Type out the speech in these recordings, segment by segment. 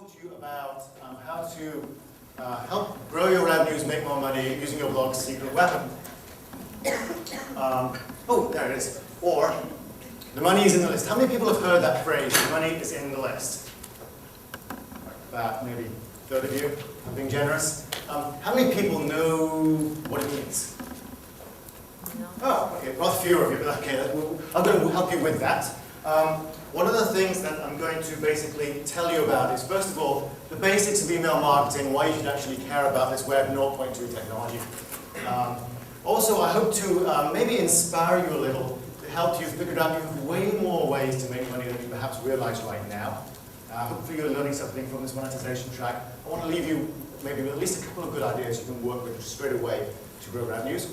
talk to you about how to help grow your revenues, make more money using your blog's secret weapon. Oh, there it is. Or, the money is in the list. How many people have heard that phrase, the money is in the list? About maybe a third of you, I'm being generous. How many people know what it means? No. Oh, okay, rather few of you, but okay, I'm going to help you with that. One of the things that I'm going to basically tell you about is, first of all, the basics of email marketing, why you should actually care about this Web 0.2 technology. Also, I hope to maybe inspire you a little, to help you figure out you have way more ways to make money than you perhaps realize right now. Hopefully you're learning something from this monetization track. I want to leave you maybe with at least a couple of good ideas you can work with straight away to grow revenues.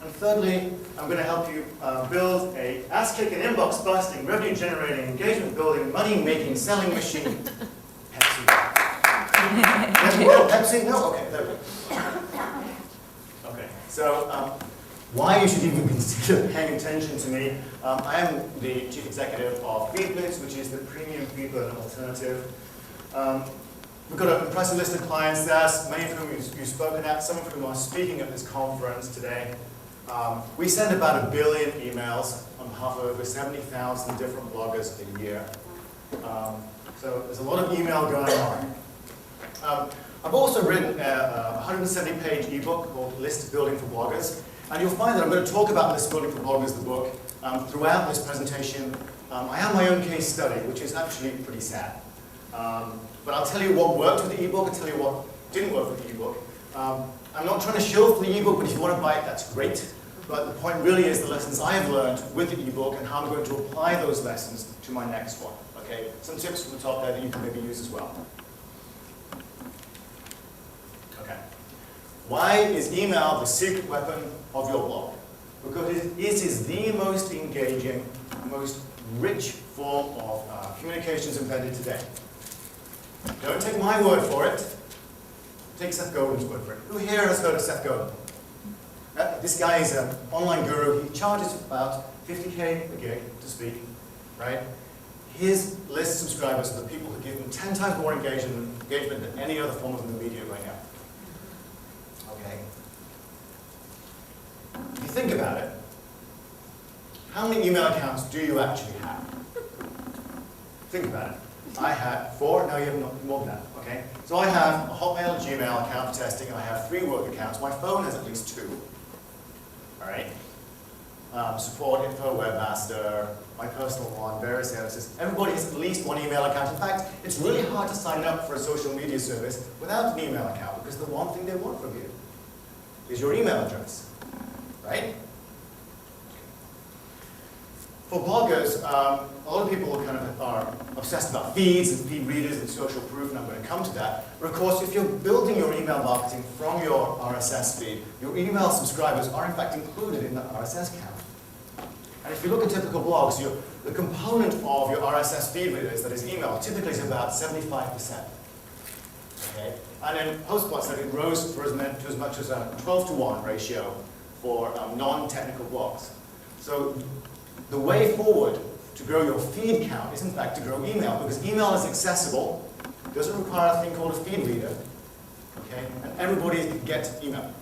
And thirdly, I'm going to help you build a ass-kicking, inbox-busting, revenue-generating, engagement-building, money-making, selling machine. Pepsi. Pepsi? No? Okay, there we go. Okay, so why you should even consider paying attention to me. I am the Chief Executive of FeedBlitz, which is the premium feed learning alternative. We've got an impressive list of clients there, many of whom you've spoken at, some of whom are speaking at this conference today. We send about 1 billion emails on behalf of over 70,000 different bloggers a year. So there's a lot of email going on. I've also written a 170-page ebook called List Building for Bloggers. And you'll find that I'm going to talk about List Building for Bloggers, the book, throughout this presentation. I have my own case study, which is actually pretty sad. But I'll tell you what worked with the ebook, I'll tell you what didn't work with the ebook. I'm not trying to show for the ebook, but if you want to buy it, that's great. But the point really is the lessons I have learned with the ebook and how I'm going to apply those lessons to my next one. Okay? Some tips from the top there that you can maybe use as well. Okay. Why is email the secret weapon of your blog? Because it is the most engaging, most rich form of communications invented today. Don't take my word for it. Take Seth Godin's word for it. Who here has heard of Seth Godin? This guy is an online guru. He charges about 50K a gig to speak, right? His list of subscribers are the people who give him 10 times more engagement than any other form of the media right now. Okay. If you think about it, how many email accounts do you actually have? Think about it. I had 4, now you have more than that, okay? So I have a Hotmail, Gmail account for testing, and I have 3 work accounts. My phone has at least 2, all right? Support, info, webmaster, my personal one, various services. Everybody has at least 1 email account. In fact, it's really hard to sign up for a social media service without an email account, because the one thing they want from you is your email address, right? For bloggers, a lot of people kind of are obsessed about feeds and feed readers and social proof, and I'm going to come to that. But of course, if you're building your email marketing from your RSS feed, your email subscribers are in fact included in that RSS count. And if you look at typical blogs, the component of your RSS feed readers, that is email, typically is about 75%. Okay? And in post-blogs, it grows for as much as a 12-to-1 ratio for non-technical blogs. So the way forward to grow your feed count is in fact to grow email, because email is accessible, doesn't require a thing called a feed reader, okay? And everybody can get email.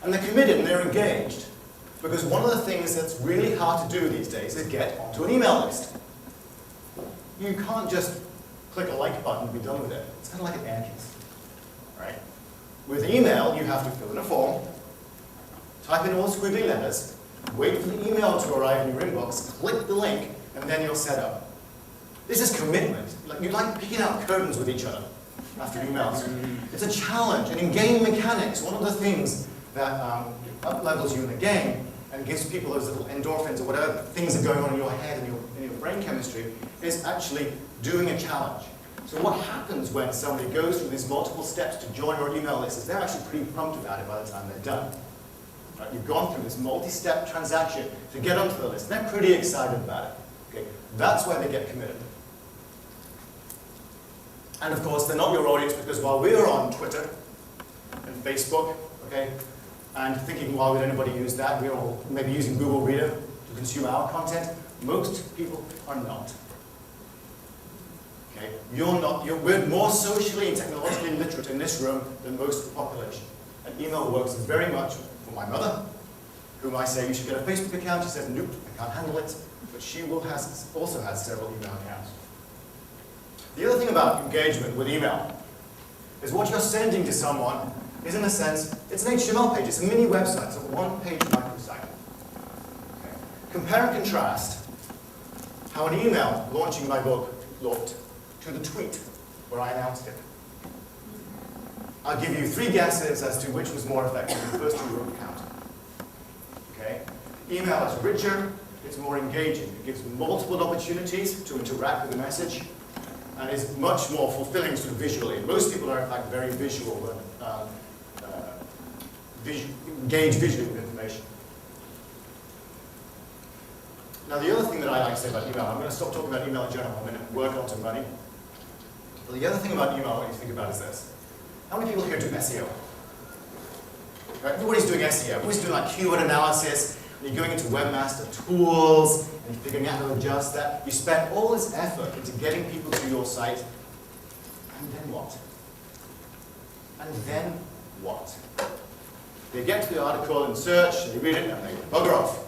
And they're committed and they're engaged, because one of the things that's really hard to do these days is get onto an email list. You can't just click a like button and be done with it. It's kind of like an ant kiss, right? With email, you have to fill in a form, type in all the squiggly letters, wait for the email to arrive in your inbox, click the link, and then you're set up. This is commitment. You're like picking out curtains with each other after emails. It's a challenge. And in game mechanics, one of the things that up-levels you in the game and gives people those little endorphins or whatever things are going on in your head and in your brain chemistry is actually doing a challenge. So what happens when somebody goes through these multiple steps to join your email list is they're actually pretty pumped about it by the time they're done. Right, you've gone through this multi-step transaction to get onto the list. They're pretty excited about it. Okay? That's where they get committed. And of course, they're not your audience, because while we're on Twitter and Facebook, okay, and thinking, why would anybody use that? We're all maybe using Google Reader to consume our content. Most people are not. Okay? We're more socially and technologically literate in this room than most of the population. And email works very much for my mother, whom I say you should get a Facebook account. She says, nope, I can't handle it. But she also has several email accounts. The other thing about engagement with email is what you're sending to someone is, in a sense, it's an HTML page. It's a mini website. It's a one-page microsite. Okay. Compare and contrast how an email launching my book looked to the tweet where I announced it. I'll give you 3 guesses as to which was more effective. The first 2 will count. Okay? Email is richer, it's more engaging. It gives multiple opportunities to interact with the message, and is much more fulfilling sort of visually. Most people are, in fact, very visual and engage visually with information. Now, the other thing that I like to say about email, I'm going to stop talking about email in general. I'm going to work on to money. But the other thing about email, what you think about is this. How many people here do SEO? Right? Everybody's doing SEO. Everybody's doing like keyword analysis. And you're going into webmaster tools, and you're figuring out how to adjust that. You spend all this effort into getting people to your site, and then what? And then what? They get to the article and search, and they read it, and they bugger off.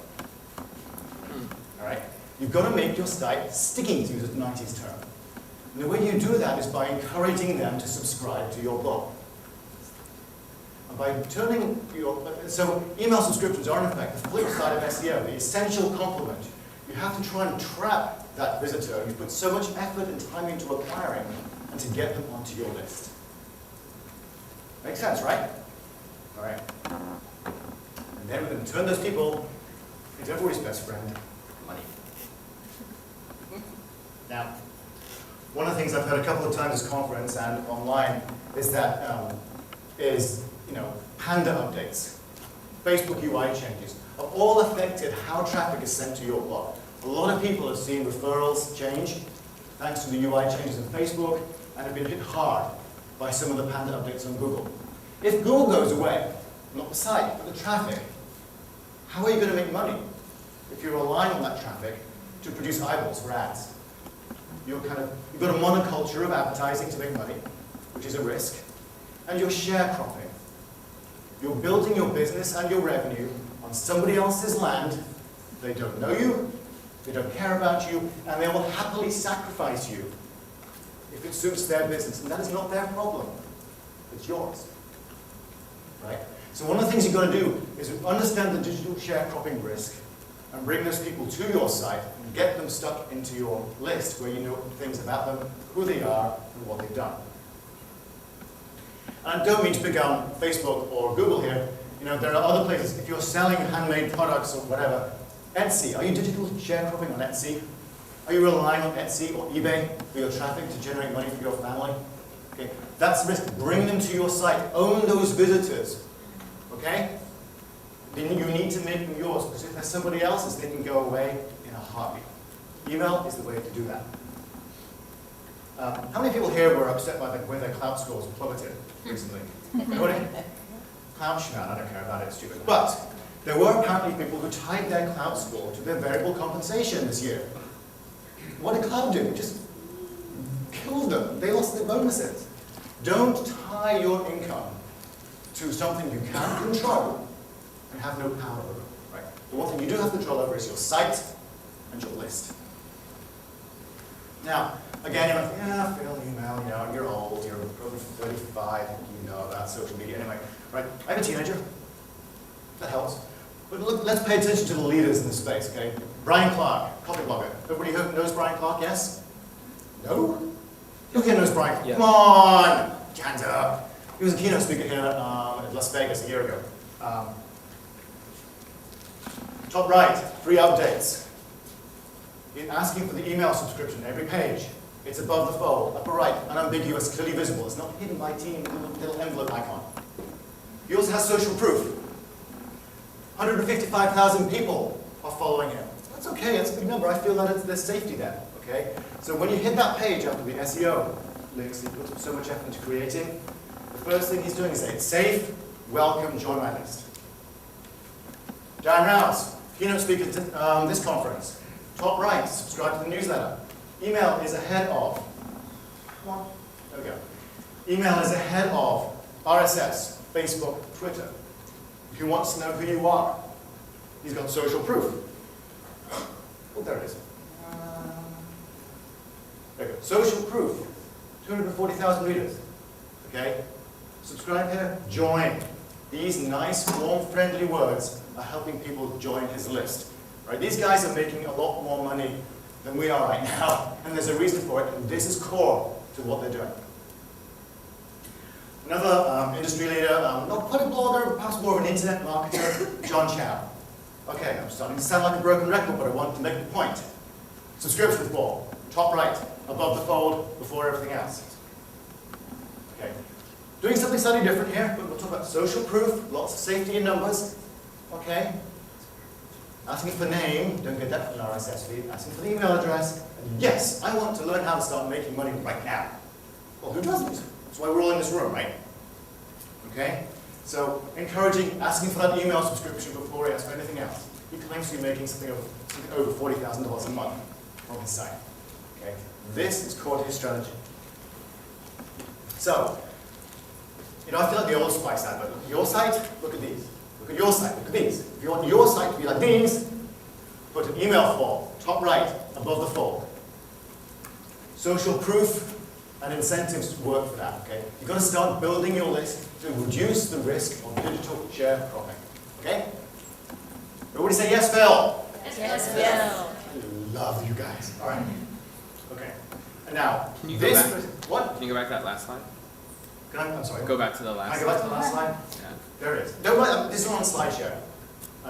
All right? You've got to make your site sticky, to use a 90s term. And the way you do that is by encouraging them to subscribe to your blog. And by turning so email subscriptions are in fact the flip side of SEO, the essential complement. You have to try and trap that visitor you put so much effort and time into acquiring, and to get them onto your list. Makes sense, right? All right. And then we're going to turn those people into everybody's best friend, money. Now, one of the things I've heard a couple of times at this conference and online is that Panda updates, Facebook UI changes, have all affected how traffic is sent to your blog. A lot of people have seen referrals change thanks to the UI changes in Facebook, and have been hit hard by some of the Panda updates on Google. If Google goes away, not the site, but the traffic, how are you going to make money if you're relying on that traffic to produce eyeballs for ads? You've got a monoculture of advertising to make money, which is a risk, and you're sharecropping. You're building your business and your revenue on somebody else's land. They don't know you, they don't care about you, and they will happily sacrifice you if it suits their business. And that is not their problem, it's yours. Right? So one of the things you've got to do is understand the digital sharecropping risk and bring those people to your site and get them stuck into your list where you know things about them, who they are, and what they've done. And I don't mean to pick on Facebook or Google here. There are other places. If you're selling handmade products or whatever, Etsy, are you digital sharecropping on Etsy? Are you relying on Etsy or eBay for your traffic to generate money for your family? Okay, that's the risk. Bring them to your site. Own those visitors. Okay? Then you need to make them yours, because if they're somebody else's, they can go away in a heartbeat. Email is the way to do that. How many people here were upset by the way their clout scores plummeted recently? Nobody? Clout, man, I don't care about it, it's stupid. But there were apparently people who tied their clout score to their variable compensation this year. What did clout do? It just killed them. They lost their bonuses. Don't tie your income to something you can't control and have no power over. Right? The one thing you do have control over is your site and your list. Now, again, you're like, yeah, fail email, you're old, you're over 35, you know about social media. Anyway, right? I have a teenager. That helps. But look, let's pay attention to the leaders in this space, okay? Brian Clark, coffee blogger. Everybody who knows Brian Clark, yes? No? Who here knows Brian Clark? Yeah. Come on! Hands up. He was a keynote speaker here at Las Vegas a year ago. Top right, free updates. You're asking for the email subscription every page. It's above the fold, upper right, unambiguous, clearly visible. It's not hidden by team with a little envelope icon. He also has social proof. 155,000 people are following him. That's okay, that's a big number. I feel that there's safety there, okay? So when you hit that page after the SEO links he puts so much effort into creating, the first thing he's doing is say, it's safe, welcome, join my list. Dan Rouse, keynote speaker to this conference. Top right, subscribe to the newsletter. Email is ahead of Come on. There we go. Email is ahead of RSS, Facebook, Twitter. If he wants to know who you are, he's got social proof. Oh, there it is. There we go. Social proof. 240,000 readers. Okay? Subscribe here, join. These nice, warm, friendly words are helping people join his list. Right? These guys are making a lot more money than we are right now, and there's a reason for it, and this is core to what they're doing. Another industry leader, not quite a blogger, perhaps more of an internet marketer, John Chow. Okay, I'm starting to sound like a broken record, but I want to make the point. Subscription form, top right, above the fold, before everything else. Okay, doing something slightly different here, but we'll talk about social proof, lots of safety in numbers. Okay, asking for name, don't get that from an RSS feed, asking for the email address, and yes, I want to learn how to start making money right now. Well, who doesn't? That's why we're all in this room, right? Okay? So, encouraging, asking for that email subscription before he asks for anything else. He claims to be making something over $40,000 a month from his site. Okay? This is core to his strategy. So, you know, I feel like the old Spice advert. Look at your site, look at these. Look at your site, look at these. If you want your site to be like these, put an email form, top right, above the fold. Social proof and incentives work for that, okay? You've got to start building your list to reduce the risk of digital sharecropping, okay? Everybody say yes, Phil. Yes, Phil. I love you guys. All right. Okay. And now, Can you go back? What? Can you go back to that last slide? I'm sorry. Go back to the Can I last go back to the last slide? Yeah. There it is. Don't worry, this is on SlideShare.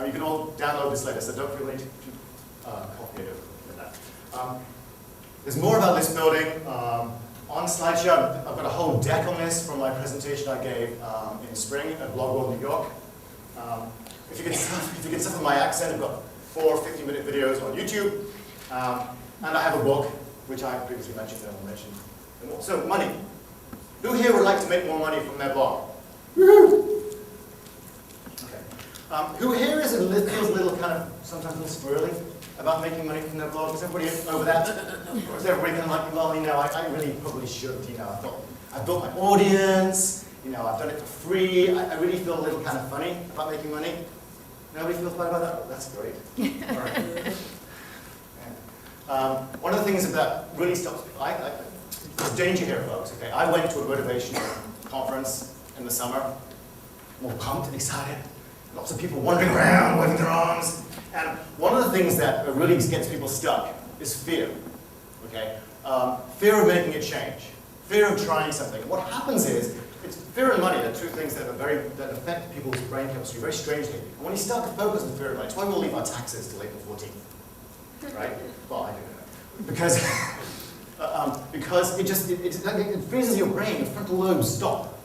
You can all download this later, so don't feel need to copy it over that. There's more about list building on SlideShare. I've got a whole deck on this from my presentation I gave in spring at Blog World New York. If you can suffer my accent, I've got 4 50-minute videos on YouTube, and I have a book which I previously mentioned and I'll mention. So money. Who here would like to make more money from their blog? Woo-hoo! Okay. Who here feels a little kind of sometimes a little squirrely about making money from their blog? Is everybody over that? Or is everybody kind of like, well, you know, I really probably should, you know, I've built my audience, you know, I've done it for free, I really feel a little kind of funny about making money. Nobody feels bad about that? Oh, that's great. All right. Yeah. One of the things that really stops people, there's danger here, folks, okay? I went to a motivational conference in the summer, I'm all pumped and excited. Lots of people wandering around, waving their arms. And one of the things that really gets people stuck is fear, okay? Fear of making a change, fear of trying something. What happens is, it's fear and money are two things that affect people's brain chemistry very strangely. And when you start to focus on fear and money, it's why we'll leave our taxes till April 14th, right? Well, I do know. Because it freezes your brain, the frontal lobes stop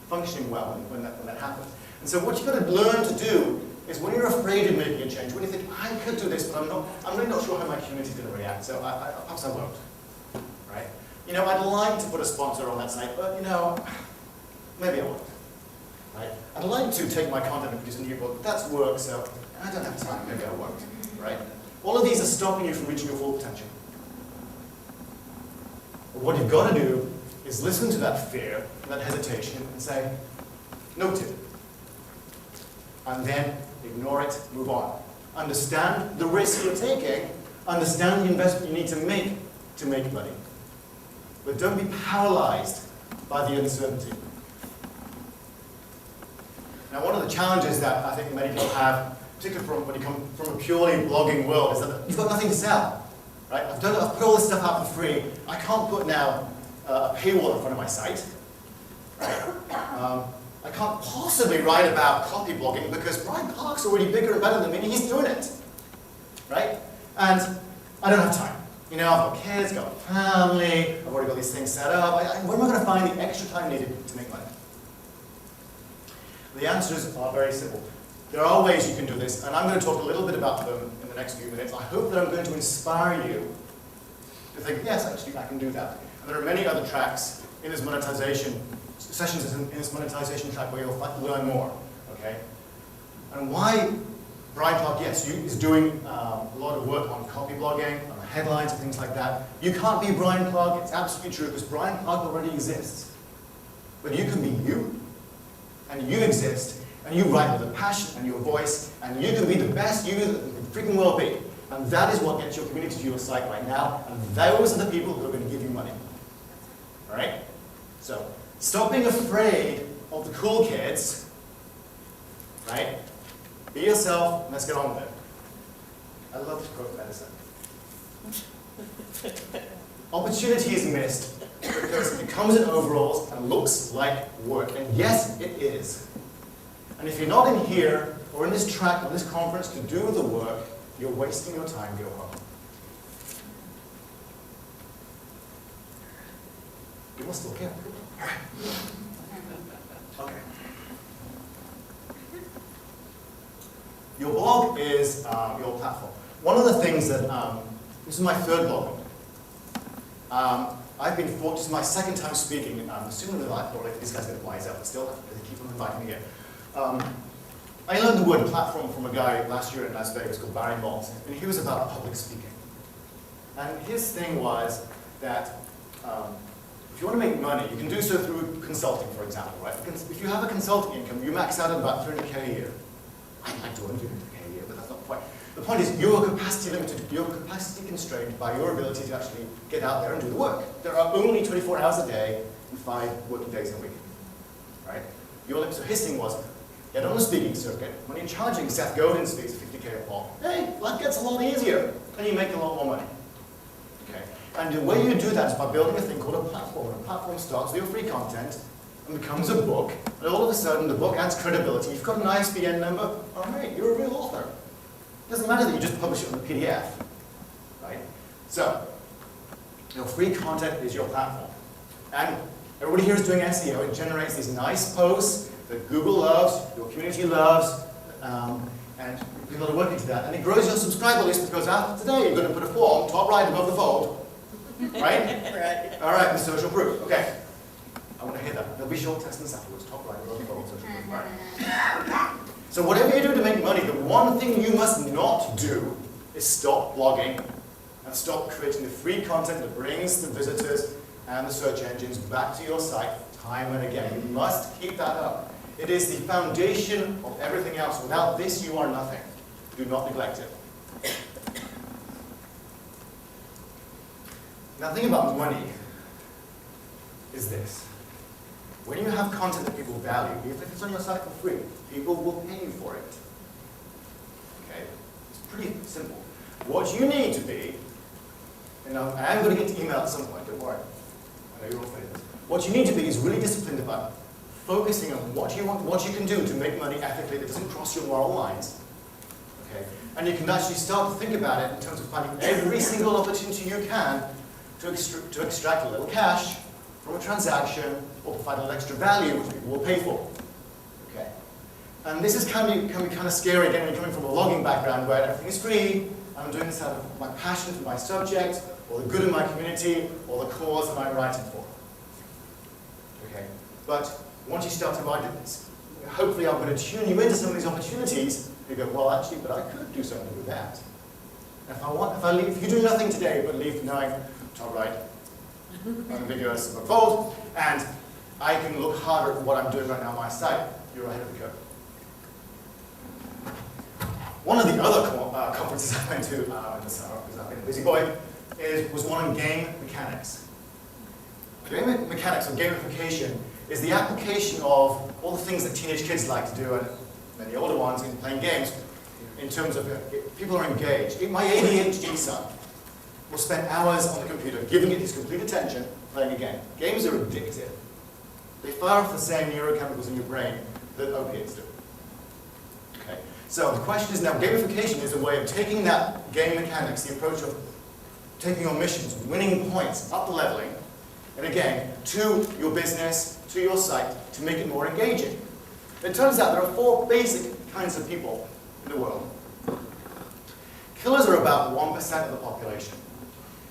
functioning well when that happens. And so what you've got to learn to do is when you're afraid of making a change, when you think, I could do this, but I'm really not sure how my community is going to react, so perhaps I won't, right? You know, I'd like to put a sponsor on that site, but you know, maybe I won't, right? I'd like to take my content and produce a new book, but that's work, so I don't have time, maybe I won't, right? All of these are stopping you from reaching your full potential. But what you've got to do is listen to that fear, that hesitation, and say, note it. And then ignore it, move on. Understand the risk you're taking, understand the investment you need to make money. But don't be paralyzed by the uncertainty. Now, one of the challenges that I think many people have, particularly when you come from a purely blogging world, is that you've got nothing to sell. Right? I've put all this stuff out for free. I can't put now a paywall in front of my site. Right? I can't possibly write about copy blogging because Brian Clark's already bigger and better than me and he's doing it. Right? And I don't have time. You know, I've got kids, got a family, I've already got these things set up. Where am I going to find the extra time needed to make money? The answers are very simple. There are ways you can do this, and I'm going to talk a little bit about them in the next few minutes. I hope that I'm going to inspire you to think, yes, actually, I can do that. And there are many other tracks in this monetization, sessions in this monetization track where you'll learn more, okay? And why Brian Clark, yes, is doing a lot of work on copy blogging, on headlines and things like that. You can't be Brian Clark, it's absolutely true, because Brian Clark already exists. But you can be you, and you exist, and you write with a passion and your voice, and you can be the best you that you can freaking well be. And that is what gets your community to your site right now, and those are the people who are going to give you money. All right? So, stop being afraid of the cool kids, right? Be yourself, and let's get on with it. I love to quote medicine. Opportunity is missed because it comes in overalls and looks like work. And yes, it is. And if you're not in here, or in this track, or this conference to do the work, you're wasting your time, go home. You must look here. All right. Okay. Your blog is your platform. One of the things that, this is my third blog. I've been fortunate, this is my second time speaking. Sooner than I thought, these guys get wise up, but still, they keep on inviting me again. I learned the word platform from a guy last year in Las Vegas called Barry Maltz, and he was about public speaking. And his thing was that if you want to make money, you can do so through consulting, for example, right? If you have a consulting income, you max out at about $300K a year. I'd like to earn $300K a year, but that's not the point. The point is, you're capacity limited, you're capacity constrained by your ability to actually get out there and do the work. There are only 24 hours a day and 5 working days in a week, right? So his thing was, get on the speaking circuit. When you're charging Seth Godin's fees, $50K a pop, hey, life gets a lot easier, and you make a lot more money. Okay? And the way you do that is by building a thing called a platform. And a platform starts with your free content and becomes a book, and all of a sudden the book adds credibility. You've got an ISBN number, all right, you're a real author. It doesn't matter that you just publish it on a PDF, right? So, your free content is your platform. And everybody here is doing SEO. It generates these nice posts that Google loves, your community loves, and people are working to that. And it grows your subscriber list because after today you're going to put a form top right above the fold, right? Right. All right, the social proof. Okay. I want to hear that. There'll be short tests and afterwards, top right above the fold, social proof. Right. So whatever you do to make money, the one thing you must not do is stop blogging and stop creating the free content that brings the visitors and the search engines back to your site time and again. You must keep that up. It is the foundation of everything else. Without this, you are nothing. Do not neglect it. Now, the thing about money is this. When you have content that people value, even if it's on your site for free, people will pay you for it. Okay? It's pretty simple. What you need to be, and I am going to get to email at some point, don't worry. I know you're all afraid of this. What you need to be is really disciplined about focusing on what you want, what you can do to make money ethically that doesn't cross your moral lines. Okay? And you can actually start to think about it in terms of finding every single opportunity you can to extract a little cash from a transaction or provide a little extra value which people will pay for. Okay? And this can be kind of scary again when you're coming from a logging background where everything is free, and I'm doing this out of my passion for my subject, or the good of my community, or the cause that I'm writing for. Okay? But once you start to write it, hopefully I'm going to tune you into some of these opportunities. You go, well, actually, but I could do something with that. And if you do nothing today but leave knowing, top right, unambiguous but fold, and I can look harder at what I'm doing right now on my site, you're ahead of the curve. One of the other conferences I went to in the summer, because I've been a busy boy, was one on game mechanics. Game mechanics or gamification is the application of all the things that teenage kids like to do, and many older ones in playing games, in terms of people are engaged. My ADHD son will spend hours on the computer, giving it his complete attention, playing a game. Games are addictive. They fire off the same neurochemicals in your brain that opiates do. Okay. So the question is now, gamification is a way of taking that game mechanics, the approach of taking on missions, winning points, up-leveling, and again, to your business, to your site, to make it more engaging. It turns out there are 4 basic kinds of people in the world. Killers are about 1% of the population.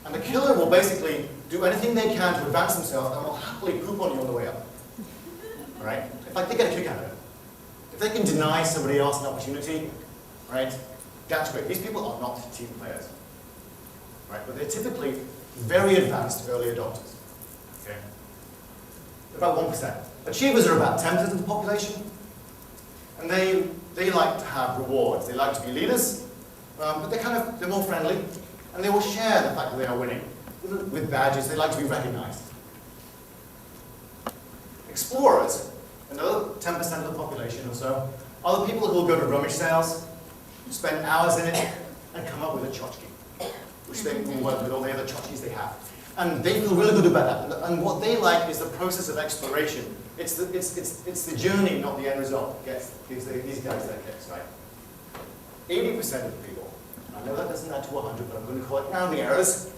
And the killer will basically do anything they can to advance themselves and will happily poop on you on the way up. Right? In fact, they get a kick out of it. If they can deny somebody else an opportunity, right, that's great. These people are not team players. right? But they're typically very advanced early adopters. Okay? About 1%. Achievers are about 10% of the population, and they like to have rewards. They like to be leaders, but they're more friendly, and they will share the fact that they are winning with badges. They like to be recognized. Explorers, another 10% of the population or so, are the people who will go to rummage sales, spend hours in it, and come up with a tchotchke, which they will work with all the other tchotchkes they have. And they feel really good about that. And what they like is the process of exploration. It's the journey, not the end result. Gets these guys their kicks, right? 80% of the people, I know that doesn't add to 100, but I'm going to call it rounding errors,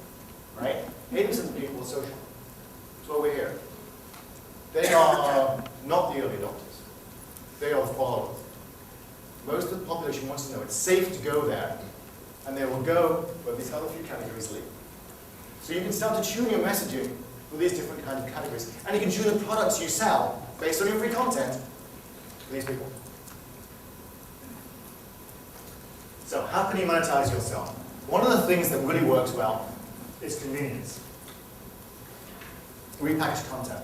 right? 80% of the people are social. That's why we're here. They are not the early adopters. They are the followers. Most of the population wants to know it's safe to go there, and they will go where these other few categories lead. So you can start to tune your messaging with these different kinds of categories. And you can tune the products you sell based on your free content for these people. So how can you monetize yourself? One of the things that really works well is convenience. Repackaged content.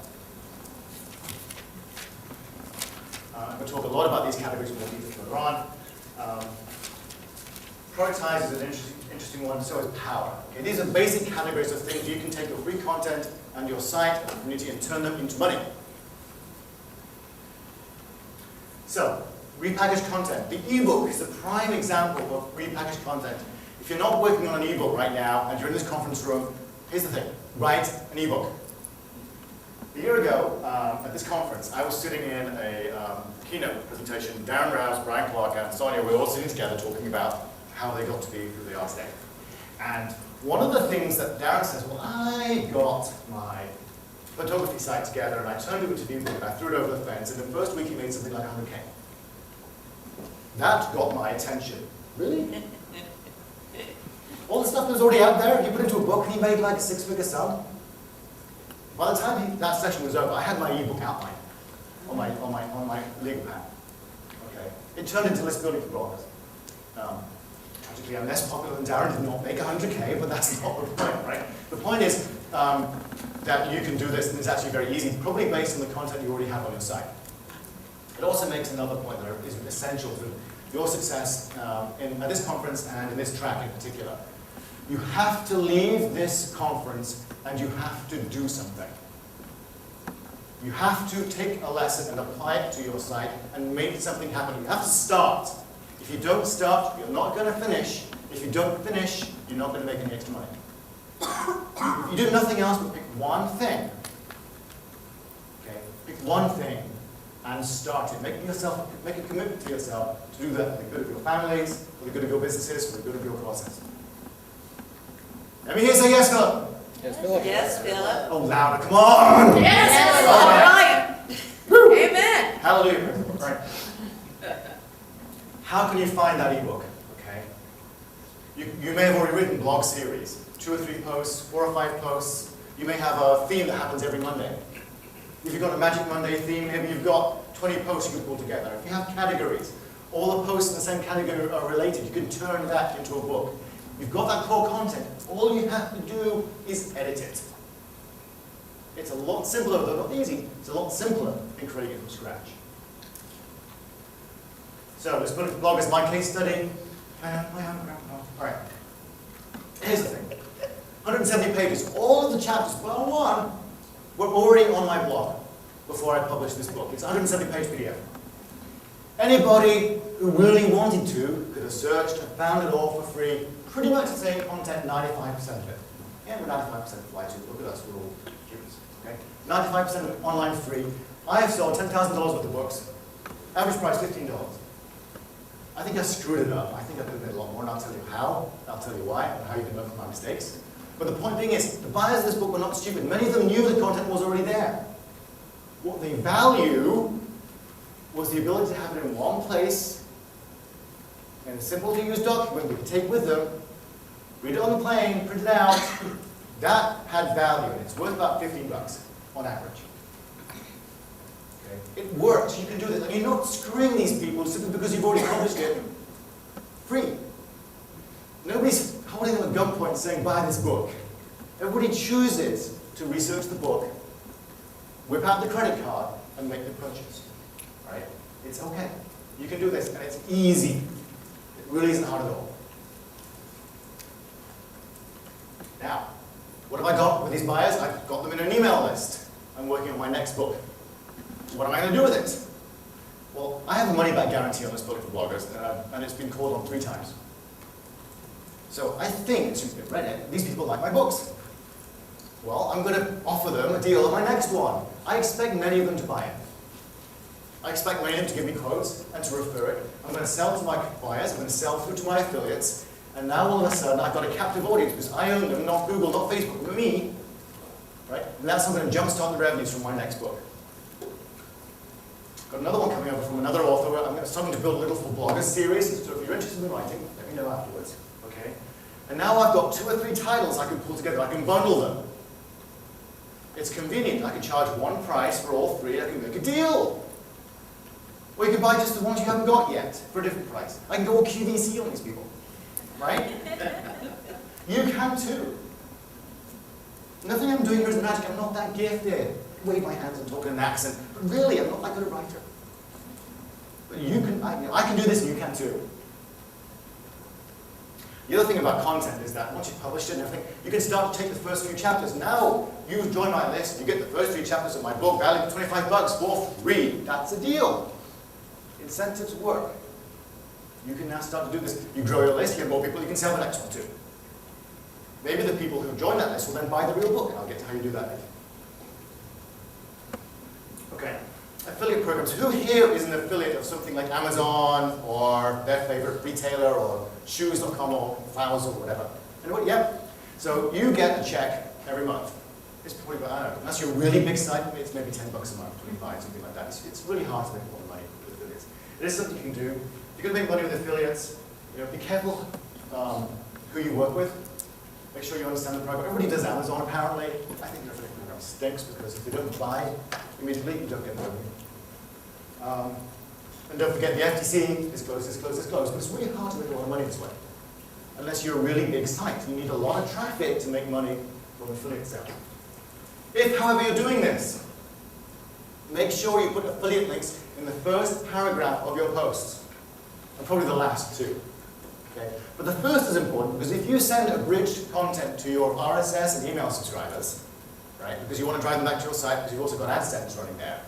I'm going to talk a lot about these categories more deeply further on. Productize is an interesting one, so is power. Okay, these are basic categories of things you can take your free content and your site and community and turn them into money. So, repackaged content. The ebook is a prime example of repackaged content. If you're not working on an ebook right now and you're in this conference room, here's the thing, write an ebook. A year ago, at this conference, I was sitting in a keynote presentation. Darren Rouse, Brian Clark, and Sonia were all sitting together talking about how they got to be who they are today. And one of the things that Darren says, well, I got my photography site together and I turned it into an ebook and I threw it over the fence, and the first week he made something like 100K. That got my attention. Really? All the stuff that was already out there, you put into a book and he made like a 6-figure sum. By the time that session was over, I had my ebook outline on my legal pad. Okay. It turned into list building for bloggers. Tragically, I'm less popular than Darren, did not make 100K, but that's not the point, right? The point is that you can do this, and it's actually very easy, probably based on the content you already have on your site. It also makes another point that is essential to your success at this conference and in this track in particular. You have to leave this conference and you have to do something. You have to take a lesson and apply it to your site and make something happen. You have to start. If you don't start, you're not going to finish. If you don't finish, you're not going to make any extra money. If you do nothing else but pick one thing, okay? Pick one thing and start it. Make a commitment to yourself to do that for the good of your families, for the good of your businesses, for the good of your process. Let me hear say yes, Philip. Yes, Philip. Yes, Philip. Oh, louder, come on! Yes, all right. Amen. Hallelujah. All right. How can you find that ebook? Okay. You may have already written blog series, 2 or 3 posts, 4 or 5 posts. You may have a theme that happens every Monday. If you've got a Magic Monday theme, maybe you've got 20 posts you can pull together. If you have categories, all the posts in the same category are related, you can turn that into a book. You've got that core content. All you have to do is edit it. It's a lot simpler, though not easy. It's a lot simpler than creating it from scratch. So this blog is my case study. All right. Here's the thing. 170 pages. All of the chapters, well, one, were already on my blog before I published this book. It's a 170-page PDF. Anybody who really wanted to could have searched and found it all for free. Pretty much the same content, 95% of it. Yeah, but 95% fly too. Look at us, we're all humans. Okay? 95% of it online free. I have sold $10,000 worth of books. Average price $15. I think I screwed it up. I think I could have made a lot more, and I'll tell you how. I'll tell you why, and how you can learn from my mistakes. But the point being is, the buyers of this book were not stupid. Many of them knew the content was already there. What they value was the ability to have it in one place, in a simple-to-use document they could take with them, read it on the plane, print it out. That had value, and it's worth about $15 on average. Okay? It works. You can do this. And you're not screwing these people simply because you've already published it free. Nobody's holding them at gunpoint saying, buy this book. Everybody chooses to research the book, whip out the credit card, and make the purchase. Right? It's okay. You can do this, and it's easy. It really isn't hard at all. Now, what have I got with these buyers? I've got them in an email list. I'm working on my next book. What am I going to do with it? Well, I have a money-back guarantee on this book for bloggers, and it's been called on 3 times. So I think, since they've read it, these people like my books. Well, I'm going to offer them a deal on my next one. I expect many of them to buy it. I expect many of them to give me quotes and to refer it. I'm going to sell to my buyers, I'm going to sell through to my affiliates, and now all of a sudden I've got a captive audience because I own them, not Google, not Facebook, but me. Right? And that's how I'm going to jumpstart the revenues from my next book. Got another one coming over from another author. I'm starting to build a little for bloggers series, so if you're interested in writing, let me know afterwards. Okay? And now I've got 2 or 3 titles I can pull together. I can bundle them. It's convenient. I can charge one price for all 3. I can make a deal. Or you can buy just the ones you haven't got yet for a different price. I can go all QVC on these people. Right? You can too. Nothing I'm doing here is magic. I'm not that gifted. I wave my hands and talk in an accent. But really, I'm not that good a writer. But you can, I can do this and you can too. The other thing about content is that once you've published it and everything, you can start to take the first few chapters. Now, you join my list, you get the first 3 chapters of my book, valued at $25 for free. That's a deal. Incentives work. You can now start to do this. You grow your list, you get more people, you can sell the next one too. Maybe the people who join that list will then buy the real book, and I'll get to how you do that later. Okay, affiliate programs. Who here is an affiliate of something like Amazon or their favorite retailer or shoes.com or flowers or whatever? Anybody? Yeah? So you get a check every month. It's probably about, I don't know, unless you're a really big site, it's maybe $10 a month, 25, something like that. It's really hard to make a lot of money with affiliates. It is something you can do. If you're going to make money with affiliates, be careful who you work with. Make sure you understand the program. Everybody does Amazon, apparently. I think their affiliate program stinks because if they don't buy immediately, you don't get the revenue. And don't forget the FTC is closed, is closed, is closed. But it's really hard to make a lot of money this way. Unless you're a really big site. You need a lot of traffic to make money from affiliate sales. If, however, you're doing this, make sure you put affiliate links in the first paragraph of your posts. And probably the last 2. Okay? But the first is important because if you send abridged content to your RSS and email subscribers, right, because you want to drive them back to your site because you've also got AdSense running there,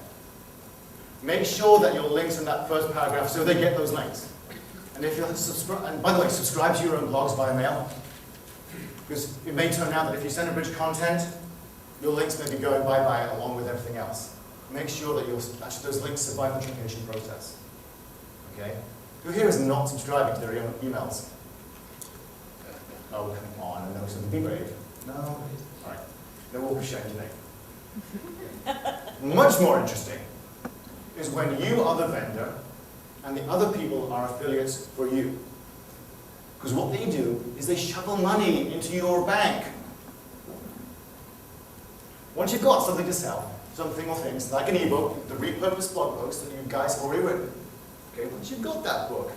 make sure that your links in that first paragraph so they get those links. And if you're and by the way, subscribe to your own blogs via mail. Because it may turn out that if you send abridged content, your links may be going bye-bye along with everything else. Make sure that actually those links survive the truncation process. Okay? Who here is not subscribing to their own emails? Oh, come on, I know something. Be brave. No? All right. No walk of shame today. Much more interesting is when you are the vendor and the other people are affiliates for you. Because what they do is they shovel money into your bank. Once you've got something to sell, something or things, like an ebook, the repurposed blog post that you guys have already written, okay, once you've got that book,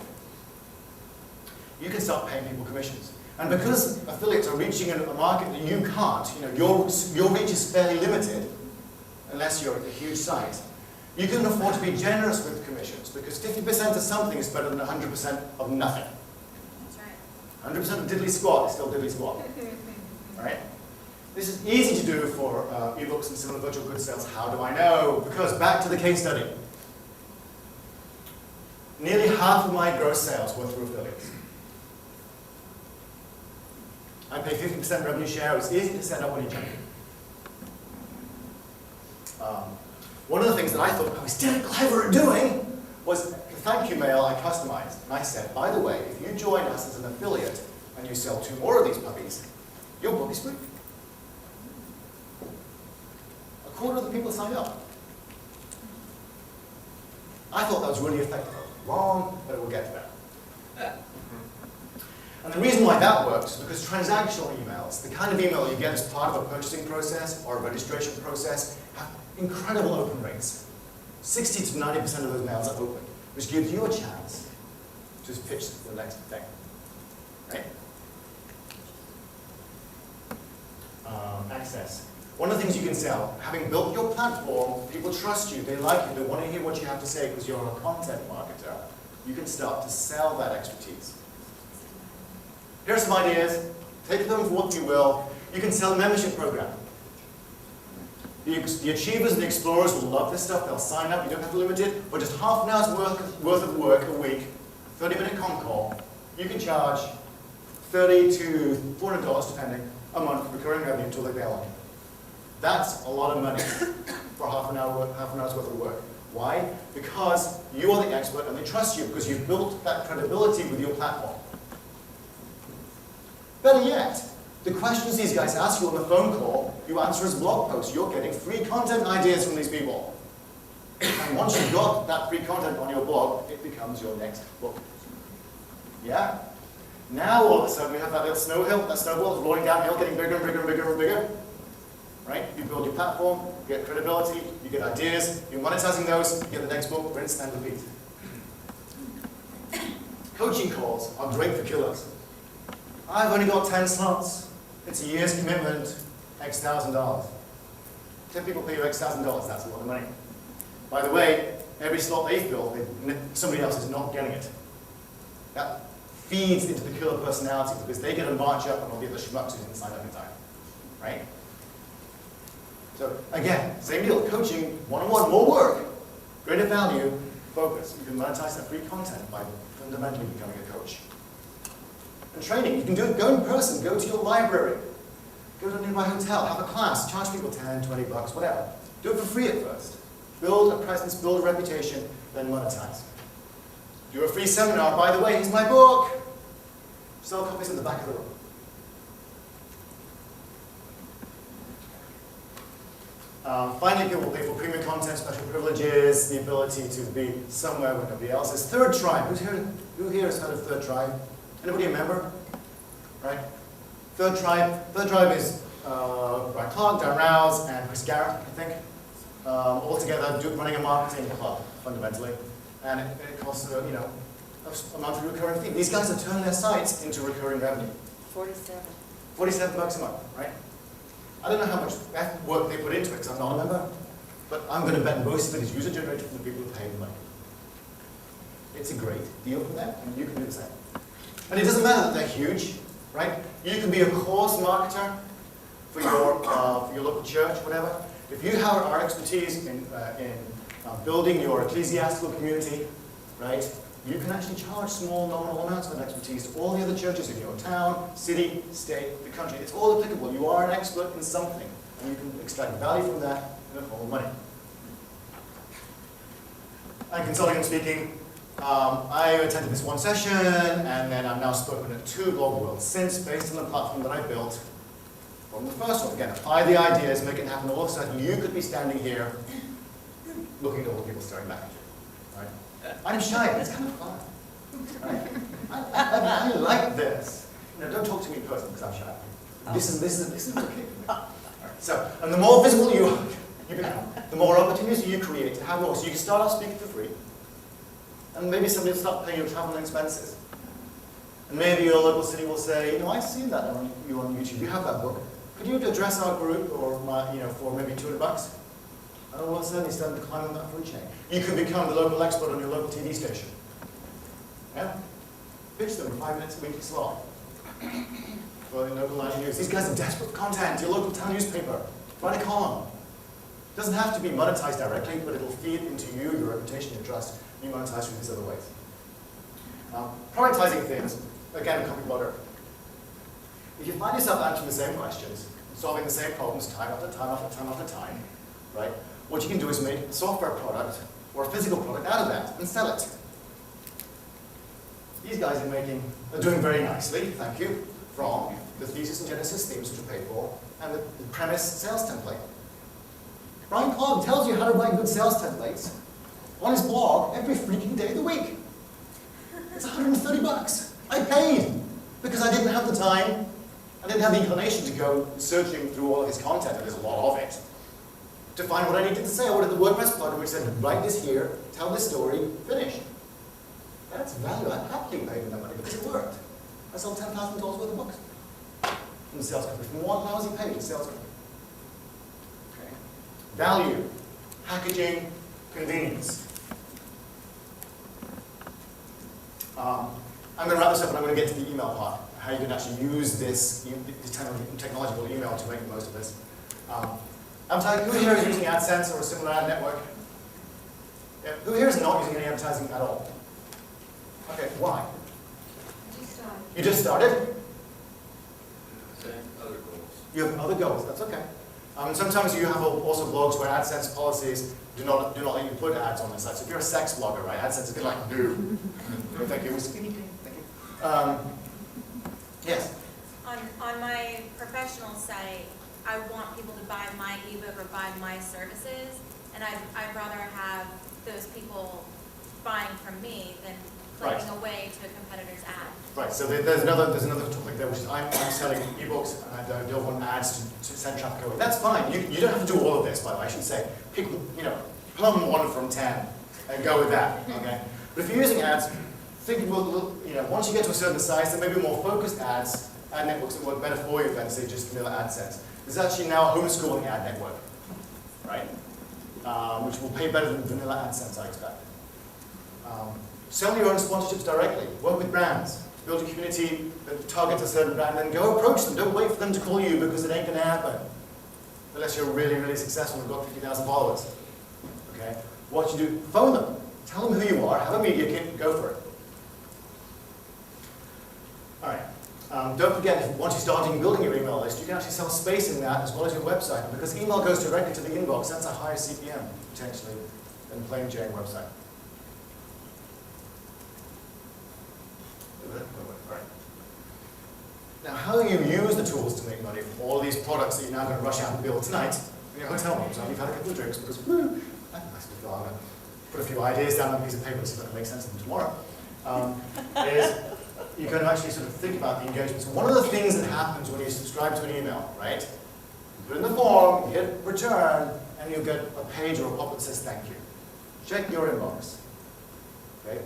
you can start paying people commissions. And because affiliates are reaching a market that you can't, your reach is fairly limited, unless you're a huge site, you can afford to be generous with commissions, because 50% of something is better than 100% of nothing. That's right. 100% of diddly squat is still diddly squat. Right? This is easy to do for ebooks and similar virtual goods sales. How do I know? Because back to the case study. Nearly half of my gross sales were through affiliates. I pay 50% revenue share. It's easy to set up when you jump in. One of the things that I thought I was dead clever at doing was the thank you mail I customized. And I said, by the way, if you join us as an affiliate and you sell 2 more of these puppies, your book is free. A quarter of the people signed up. I thought that was really effective. Wrong, but we'll get to that. And the reason why that works is because transactional emails, the kind of email you get as part of a purchasing process or a registration process, have incredible open rates. 60 to 90% of those mails are open, which gives you a chance to pitch the next thing. Right? access. One of the things you can sell, having built your platform, people trust you, they like you, they want to hear what you have to say because you're a content marketer. You can start to sell that expertise. Here are some ideas. Take them for what you will. You can sell a membership program. The achievers and the explorers will love this stuff. They'll sign up. You don't have to limit it. For just half an hour's worth of work a week, 30-minute con call, you can charge $30 to $400, depending, a month recurring revenue until they bail on you. That's a lot of money for half an hour's worth of work. Why? Because you are the expert and they trust you because you've built that credibility with your platform. Better yet, the questions these guys ask you on the phone call, you answer as blog posts. You're getting free content ideas from these people. And once you've got that free content on your blog, it becomes your next book. Yeah? Now all of a sudden we have that little snowball is rolling downhill, getting bigger and bigger and bigger and bigger. Right? You build your platform, you get credibility, you get ideas, you're monetizing those, you get the next book, rinse and repeat. Coaching calls are great for killers. I've only got 10 slots. It's a year's commitment, X thousand dollars. 10 people pay you X thousand dollars, that's a lot of money. By the way, every slot they fill, somebody else is not getting it. That feeds into the killer personality because they get to march up and all the other schmucks who didn't sign up in time. Right? So again, same deal, coaching, one-on-one, more work, greater value, focus. You can monetize that free content by fundamentally becoming a coach. And training, you can do it, go in person, go to your library, go to a nearby hotel, have a class, charge people 10, 20 bucks, whatever. Do it for free at first. Build a presence, build a reputation, then monetize. Do a free seminar, by the way, here's my book. Sell copies in the back of the room. Finally, people will pay for premium content, special privileges, the ability to be somewhere where nobody else is. Third Tribe. Who here has heard of Third Tribe? Anybody a member? Right? Third Tribe is Brian Clark, Dan Rouse, and Chris Garrett, I think. All together running a marketing club, fundamentally. And it costs, a monthly recurring fee. These guys have turned their sites into recurring revenue. 47. 47 bucks a month, right? I don't know how much work they put into it because I'm not a member, but I'm going to bet most of it is user-generated from the people who pay the money. It's a great deal for them, and you can do the same. And it doesn't matter that they're huge, right? You can be a course marketer for your local church, whatever. If you have our expertise in building your ecclesiastical community, right? You can actually charge small nominal amounts of expertise to all the other churches in your town, city, state, the country. It's all applicable. You are an expert in something, and you can extract value from that in the form of money. And consulting and speaking, I attended this one session, and then I've now spoken at 2 Blog Worlds since, based on the platform that I built from the first one. Again, apply the ideas, make it happen. All of a sudden, you could be standing here looking at all the people staring back at you. Right? I'm shy, but it's kind of fun. Right? I like this. Don't talk to me in person because I'm shy. This is okay for me. Right. So, and the more visible you become, the more opportunities you create to have more. So you can start off speaking for free, and maybe somebody will start paying your travel and expenses. And maybe your local city will say, I've seen that on YouTube. You have that book. Could you address our group or for maybe 200 bucks? And all of a sudden, you start to climb on that food chain. You could become the local expert on your local TV station. Yeah? Pitch them for 5 minutes a weekly slot. For the local line news. These guys are desperate for content. Your local town newspaper. Write a column. It doesn't have to be monetized directly, but it'll feed into you, your reputation, your trust. You monetize through these other ways. Prioritizing things. Again, a copy blogger. If you find yourself answering the same questions, solving the same problems time after time after time after time, right? What you can do is make a software product or a physical product out of that and sell it. These guys are doing very nicely, thank you, from the thesis and genesis themes which are paid for and the premise sales template. Brian Clark tells you how to write good sales templates on his blog every freaking day of the week. It's 130 bucks. I paid because I didn't have the time. I didn't have the inclination to go searching through all of his content, and there's a lot of it, to find what I needed to say. I wanted the WordPress plugin which said, write this here, tell this story, finish. That's value. I'm happily paying that money because it worked. I sold $10,000 worth of books. from the sales company, from one lousy page, the sales company. Okay. Value, packaging, convenience. I'm going to wrap this up and I'm going to get to the email part, how you can actually use this technological email to make the most of this. I'm telling you, who here is using AdSense or a similar ad network? Yeah. Who here is not using any advertising at all? Okay, why? You just started? Other goals. You have other goals, that's okay. Sometimes you have also blogs where AdSense policies do not let you put ads on the site. So if you're a sex blogger, right, AdSense is a bit like, no. No, thank you. Thank you. Yes? On my professional site, I want people to buy my ebook or buy my services, and I'd rather have those people buying from me than clicking away to a competitor's ad. Right, so there's another topic there, which is I'm selling ebooks and I don't want ads to send traffic away. That's fine. You don't have to do all of this, by the way. I should say, pick, plumb 1 from 10 and go with that. Okay. But if you're using ads, think once you get to a certain size, there may be more focused ads, ad networks that work better for you than say just vanilla AdSense. There's actually now a homeschooling ad network, right? Which will pay better than vanilla AdSense, I expect. Sell your own sponsorships directly. Work with brands. Build a community that targets a certain brand, and go approach them. Don't wait for them to call you because it ain't going to happen. Unless you're really, really successful and got 50,000 followers. Okay? What you do, phone them. Tell them who you are. Have a media kit. Go for it. All right. Don't forget, once you start building your email list, you can actually sell space in that as well as your website. And because email goes directly to the inbox, that's a higher CPM, potentially, than a plain Jane website. Right. Now, how you use the tools to make money from all of these products that you're now going to rush out and build tonight in your hotel rooms, and you've had a couple of drinks because, woo, that's nice to feel. I'm going to put a few ideas down on a piece of paper and see if I can make sense of them tomorrow. Is you can actually sort of think about the engagement. So one of the things that happens when you subscribe to an email, right? You put in the form, you hit return, and you get a page or a pop-up that says thank you. Check your inbox. Okay?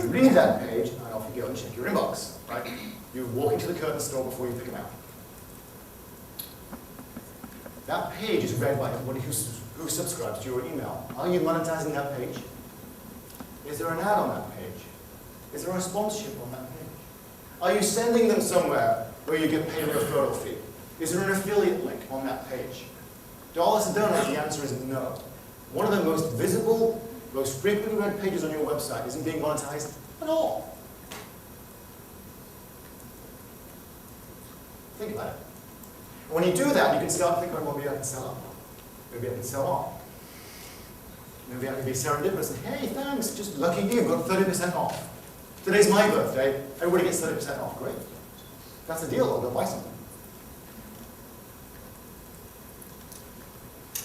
You read that page, and off you go and check your inbox, right? You walk into the curtain store before you pick them out. That page is read by everybody who subscribes to your email. Are you monetizing that page? Is there an ad on that page? Is there a sponsorship on that page? Are you sending them somewhere where you get paid a referral fee? Is there an affiliate link on that page? Dollars to donuts, the answer is no. One of the most visible, most frequently read pages on your website isn't being monetized at all. Think about it. When you do that, you can start thinking, well, maybe I can sell up. Maybe I can sell on. Maybe I can be serendipitous and, hey, thanks, just lucky you, got 30% off. Today's my birthday, everybody gets 30% off, great. That's a deal, I'll go buy something.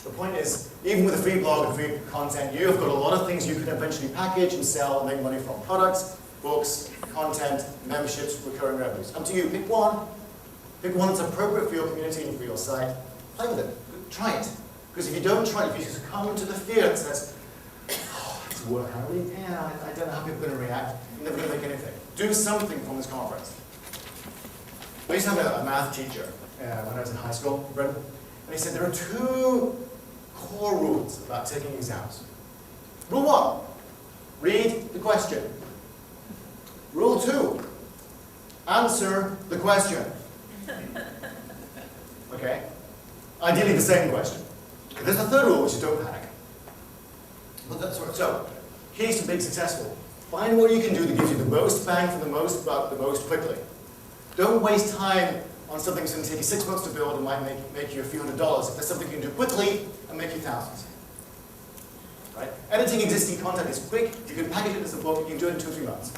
The point is, even with a free blog and free content, you've got a lot of things you can eventually package and sell and make money from. Products, books, content, memberships, recurring revenues. Up to you, pick one. Pick one that's appropriate for your community and for your site. Play with it, try it. Because if you don't try it, if you succumb to the fear that says, oh, it's work, I don't know how people are going to react, you're never going to make anything. Do something from this conference. I used to have a math teacher when I was in high school in Britain, and he said there are 2 core rules about taking exams. Rule 1, read the question. Rule 2, answer the question. Okay? Ideally the same question. Okay, there's a third rule, which is don't panic. But that's right. So, keys to being successful. Find what you can do that gives you the most bang for the most buck the most quickly. Don't waste time on something that's going to take you 6 months to build and might make you a few $100s. If there's something you can do quickly and make you thousands. Right? Editing existing content is quick. You can package it as a book. You can do it in 2 or 3 months.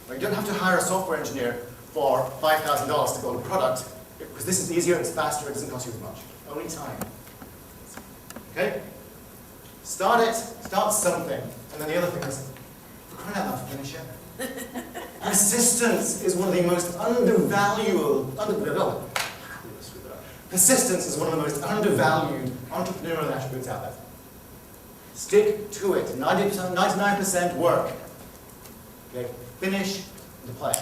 Right? You don't have to hire a software engineer for $5,000 to build a product, because this is easier, it's faster, it doesn't cost you as much. Only time. Okay? Start it, start something. And then the other thing is, for crying out loud, finish it. Persistence is one of the most persistence is one of the most undervalued entrepreneurial attributes out there. Stick to it. 99% work. Okay? Finish the play.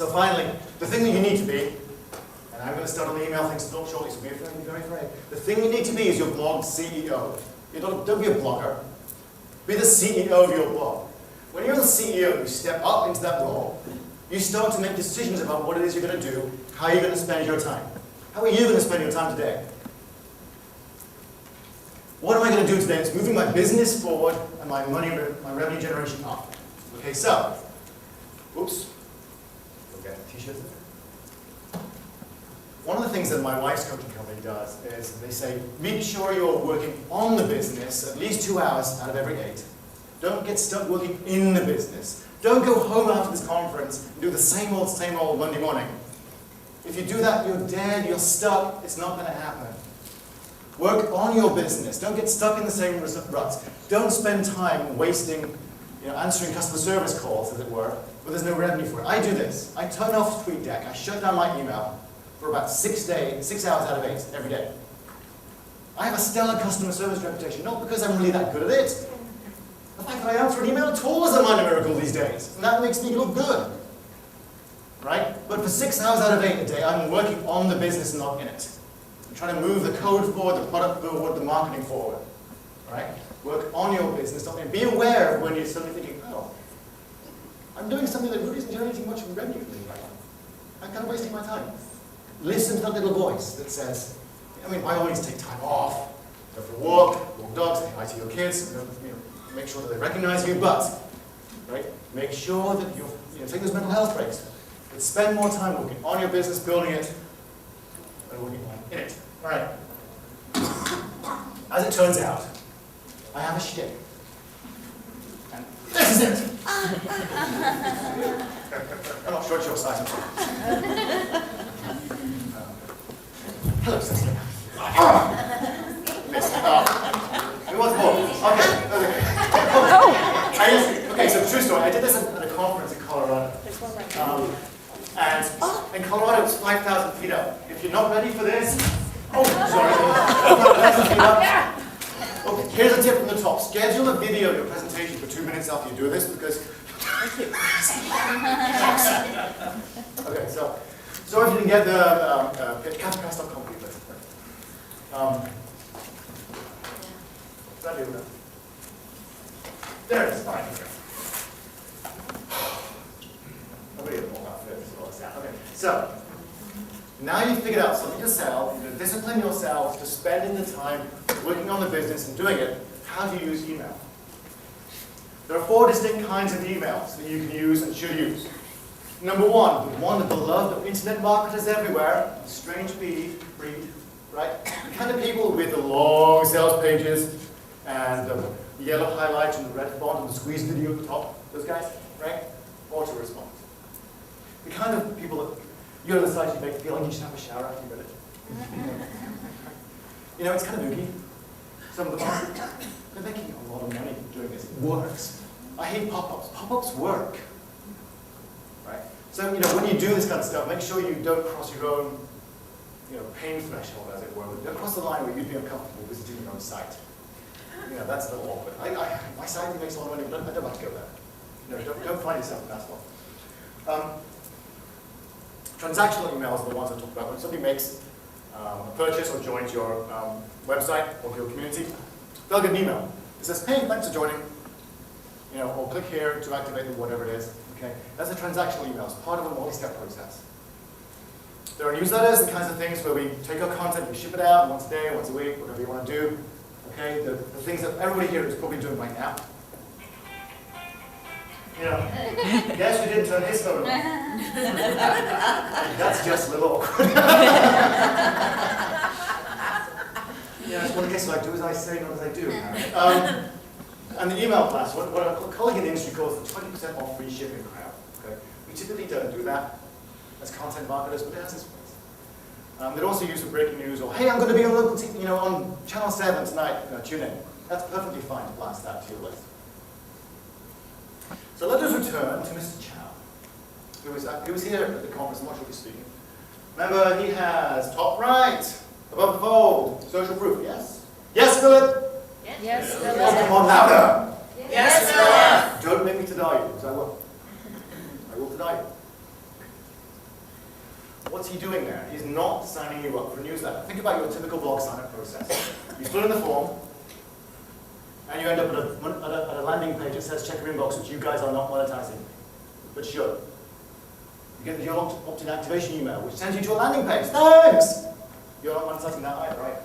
So finally, the thing that you need to be, and I'm going to start on the email thing shortly, so be very afraid. The thing you need to be is your blog CEO. Don't be a blogger. Be the CEO of your blog. When you're the CEO, you step up into that role, you start to make decisions about what it is you're going to do, how you're going to spend your time. How are you going to spend your time today? What am I going to do today that's moving my business forward and my revenue generation up? Okay, so, oops, we'll get the t-shirts. One of the things that my wife's coaching company does is they say, make sure you're working on the business at least 2 hours out of every 8. Don't get stuck working in the business. Don't go home after this conference and do the same old Monday morning. If you do that, you're dead, you're stuck, it's not going to happen. Work on your business. Don't get stuck in the same ruts. Don't spend time wasting, answering customer service calls, as it were, but there's no revenue for it. I do this. I turn off TweetDeck. I shut down my email for about 6 hours out of 8 every day. I have a stellar customer service reputation, not because I'm really that good at it. The fact that I answer an email at all is a minor miracle these days, and that makes me look good. Right? But for 6 hours out of 8 a day, I'm working on the business, not in it. I'm trying to move the code forward, the product forward, the marketing forward. Right? Work on your business, not in it. Be aware of when you're suddenly thinking, oh, I'm doing something that really isn't generating much revenue for me right now. I'm kind of wasting my time. Listen to that little voice that says, by all means take time off, go for a walk dogs, say hi to your kids, make sure that they recognize you, but make sure that you take those mental health breaks. But spend more time working on your business, building it, and working in it. All right. As it turns out, I have a shtick. And this is it! I'm not sure it's your size. Hello, sister. Who wants more? Okay, so true story. I did this at a conference in Colorado. And in Colorado, it's 5,000 feet up. If you're not ready for this, sorry. 5,000 feet up. Okay, here's a tip from the top. Schedule a video of your presentation for 2 minutes after you do this, because okay, so if you can get the capcast.com, please. Does that do that? There it is. All right, okay. Nobody has more about this. Okay, so now you've figured out something to sell, you discipline yourself to spending the time working on the business and doing it. How do you use email? There are 4 distinct kinds of emails that you can use and should use. Number 1, the one that beloved of internet marketers everywhere, strange breed, right? The kind of people with the long sales pages and the yellow highlights and the red font and the squeeze video at the top. Those guys, right? Auto-response. The kind of people that you go to the site, you feel like you should have a shower after you read it. It's kind of noogie. Some of them are. They're making a lot of money doing this. It works. I hate pop-ups. Pop-ups work. Right? So, when you do this kind of stuff, make sure you don't cross your own, pain threshold, as it were. Don't cross the line where you'd be uncomfortable visiting your own site. That's a little awkward. My site makes a lot of money, but I don't like to go there. Don't find yourself in that spot. Transactional emails are the ones I talk about. When somebody makes a purchase or joins your website or your community, they'll get an email. It says, hey, thanks for joining. Or click here to activate it, whatever it is. Okay, that's a transactional email. It's part of a multi-step process. There are newsletters and kinds of things where we take our content, we ship it out once a day, once a week, whatever you want to do. Okay, the things that everybody here is probably doing right now. Guess you didn't turn his photo on. That's just a little awkward. It's one case I do as I say, not as I do. And the email blast, what a colleague in the industry calls the 20% off free shipping crowd. Okay? We typically don't do that as content marketers, but it has its place. They'd also use for breaking news, or hey, I'm going to be on local, on Channel 7 tonight. Tune in. That's perfectly fine to blast that to your list. So let us return to Mr. Chow, who was here at the conference. I'm not sure if he's speaking. Remember, he has top right, above the fold, social proof. Yes. Yes, Philip. Yes, Philip. Oh, come on, louder. Yes, Philip. Don't make me deny you, because I will. I will deny you. What's he doing there? He's not signing you up for a newsletter. Think about your typical blog sign-up process. You fill in the form, and you end up at a landing page that says check your inbox, which you guys are not monetizing, but should. You get your opt-in activation email, which sends you to a landing page. Thanks! You're not monetizing that either, right?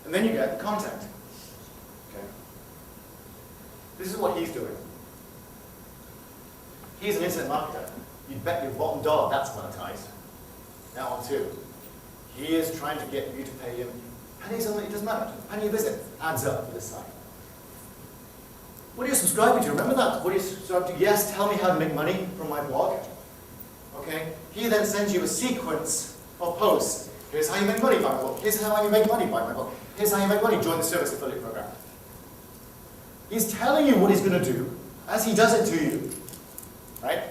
And then you get the content. Okay. This is what he's doing. He's an internet marketer. You'd bet your bottom dollar that's monetized. Now on two. He is trying to get you to pay him pennies on it, doesn't matter. Penny a visit adds up for this site. What are you subscribing to? Remember that. What are you subscribing to? Yes, tell me how to make money from my blog. Okay? He then sends you a sequence of posts. Here's how you make money by my book. Here's how you make money by my book. Here's how you make money. Join the service affiliate program. He's telling you what he's going to do as he does it to you. Right?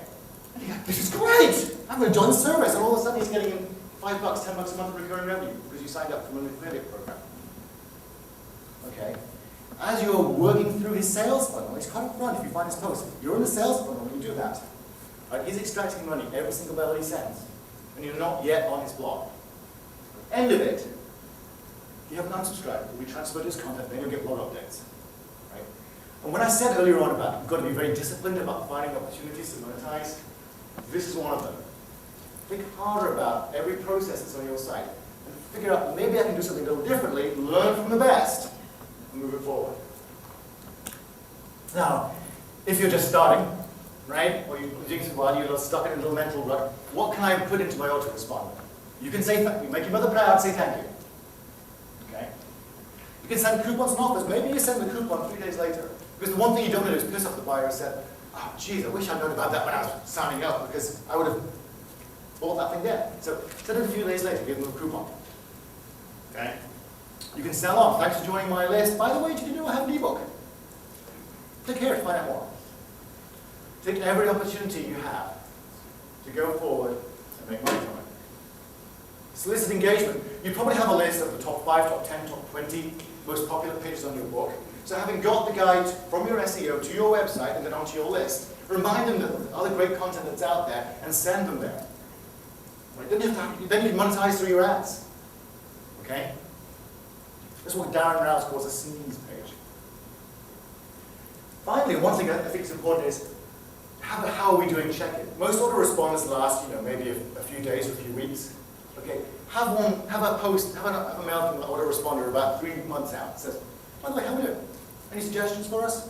And you go, this is great! I'm going to join the service. And all of a sudden he's getting in $5, $10 a month of recurring revenue because you signed up for an affiliate program. Okay? As you're working through his sales funnel, he's quite upfront if you find his post. You're in the sales funnel when you do that. Right? He's extracting money every single mail he sends. And you're not yet on his blog. End of it, you have an unsubscribe. You'll be transferred to his content, then you'll get blog updates. Right? And when I said earlier on about you've got to be very disciplined about finding opportunities to monetize, this is one of them. Think harder about every process that's on your site and figure out maybe I can do something a little differently, learn from the best, and move it forward. Now, if you're just starting, right, or you're doing some while you're stuck in a little mental rut, what can I put into my autoresponder? You can say thank you. Make your mother proud, say thank you. Okay? You can send coupons and offers. Maybe you send the coupon 3 days later. Because the one thing you don't want to do is piss off the buyer and say, oh, geez, I wish I'd known about that when I was signing up, because I would have bought that thing then. So send it a few days later, give them a coupon. Okay? You can sell on. Thanks for joining my list. By the way, did you know I have an ebook? Click here to find out more. Take every opportunity you have to go forward and make money from it. Solicit engagement. You probably have a list of the top 5, top 10, top 20 most popular pages on your book. So having got the guide from your SEO to your website and then onto your list, remind them of the other great content that's out there and send them there. Right? Then you can monetize through your ads. Okay? This is what Darren Rouse calls a sneeze page. Finally, one thing I think is important is how are we doing check-in? Most autoresponders last, maybe a few days or a few weeks. Okay, have a mail from the autoresponder about 3 months out. It says, by the way, how are we doing? Any suggestions for us?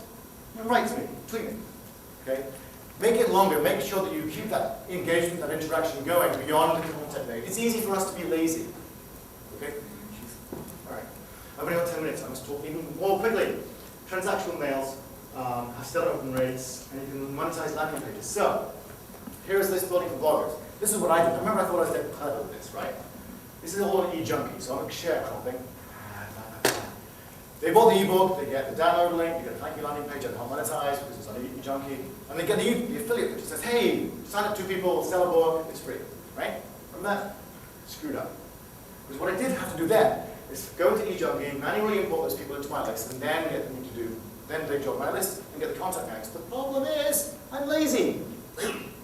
Write to me, tweet me. Okay? Make it longer. Make sure that you keep that engagement, that interaction going beyond the content made. It's easy for us to be lazy. Okay? All right. I've only got 10 minutes. I must talk even more quickly. Transactional mails have stellar open rates, and you can monetize landing pages. So, here's list building for bloggers. This is what I did. I remember I thought I was dead clever with this, right? This is all e-junkie, so I'm sharecropping. They bought the ebook, they get the download link, they get a thank you landing page at Monetize because it's on e-junkie, and they get the affiliate which says, hey, sign up 2 people, sell a book, it's free, right? From that, screwed up. Because what I did have to do then is go to e-junkie, manually import those people into my list, and then get them then they join my list and get the contact names. The problem is, I'm lazy.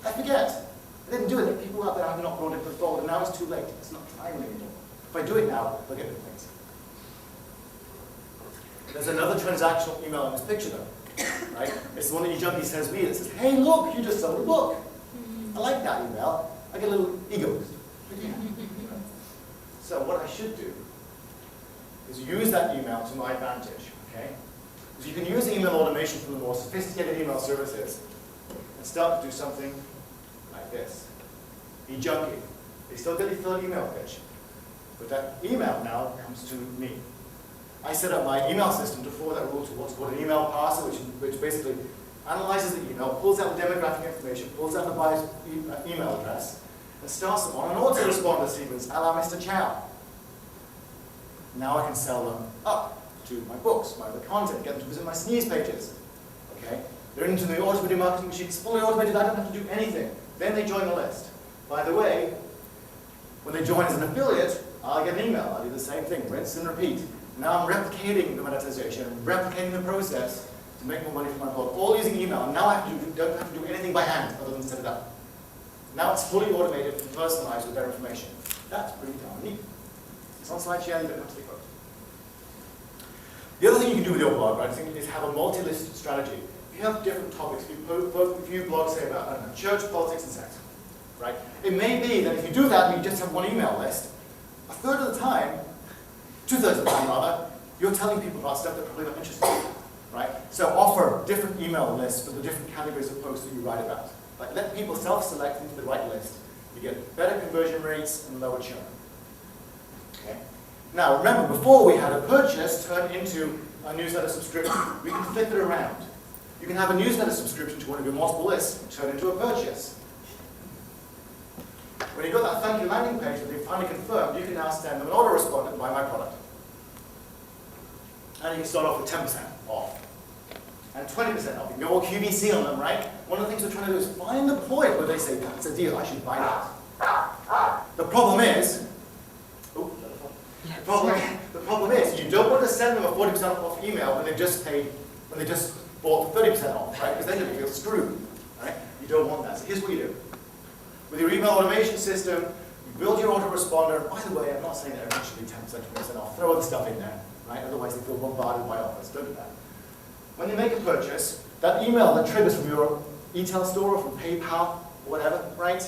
I forget. I didn't do it. People out there have not brought it forward, and now it's too late. It's not timely anymore. If I do it now, they'll get the things. There's another transactional email in this picture, though. Right? It's the one that e-junkie sends me that says, hey, look, you just sold a book. I like that email. I get a little ego boost. So what I should do is use that email to my advantage. Okay? So you can use email automation from the more sophisticated email services and start to do something like this. E-junkie. They still get the third email pitch, but that email now comes to me. I set up my email system to follow that rule to what's called an email parser, which basically analyzes the email, pulls out the demographic information, pulls out the buyer's email address, and starts them on an autoresponder sequence, a la Mr. Chow. Now I can sell them up to my books, my other content, get them to visit my sneeze pages. Okay? They're into the automated marketing machine. It's fully automated. I don't have to do anything. Then they join the list. By the way, when they join as an affiliate, I'll get an email. I'll do the same thing, rinse and repeat. Now I'm replicating the monetization, replicating the process to make more money from my blog, all using email. And now I don't have to do anything by hand other than set it up. Now it's fully automated and personalized with their information. That's pretty darn neat. It's on SlideShare, you don't have to take photos. The other thing you can do with your blog, right, I think, is have a multi-list strategy. If you have different topics, if you blog, say, about, I don't know, church, politics, and sex, right? It may be that if you do that and you just have one email list, a third of the time, 2/3 of the time rather, you're telling people about stuff they're probably not interested in, right? So offer different email lists for the different categories of posts that you write about. Like, let people self-select into the right list. You get better conversion rates and lower churn. Okay? Now, remember, before we had a purchase turn into a newsletter subscription. We can flip it around. You can have a newsletter subscription to one of your multiple lists turn into a purchase. When you got that thank you landing page that they finally confirmed, you can now send them an autoresponder to buy my product. And you can start off with 10% off. And 20% off. You can go all QVC on them, right? One of the things we're trying to do is find the point where they say, that's a deal, I should buy that. The problem is, the problem is, you don't want to send them a 40% off email when they just bought 30% off, right? Because then you'll feel screwed, right? You don't want that. So here's what you do. With your email automation system, you build your autoresponder. By the way, I'm not saying that everyone should be 10%, 20% off. Throw other stuff in there, right? Otherwise they feel bombarded by offers. Don't do that. When you make a purchase, that email that triggers from your e-tail store or from PayPal or whatever, right?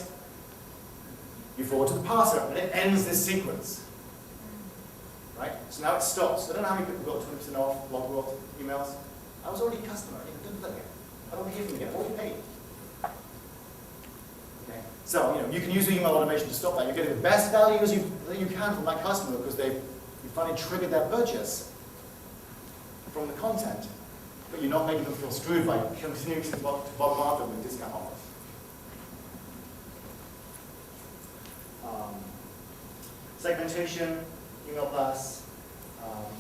You forward to the parser, and it ends this sequence. Right? So now it stops. I don't know how many people got 20% off Blog World emails. I was already a customer. Don't do that again. I don't hear from you again. What do you pay? Okay. So you can use email automation to stop that. You're getting the best value that you can from that customer because you finally triggered their purchase from the content, but you're not making them feel screwed by continuing to bombard them with discount offers. Segmentation. Email blasts.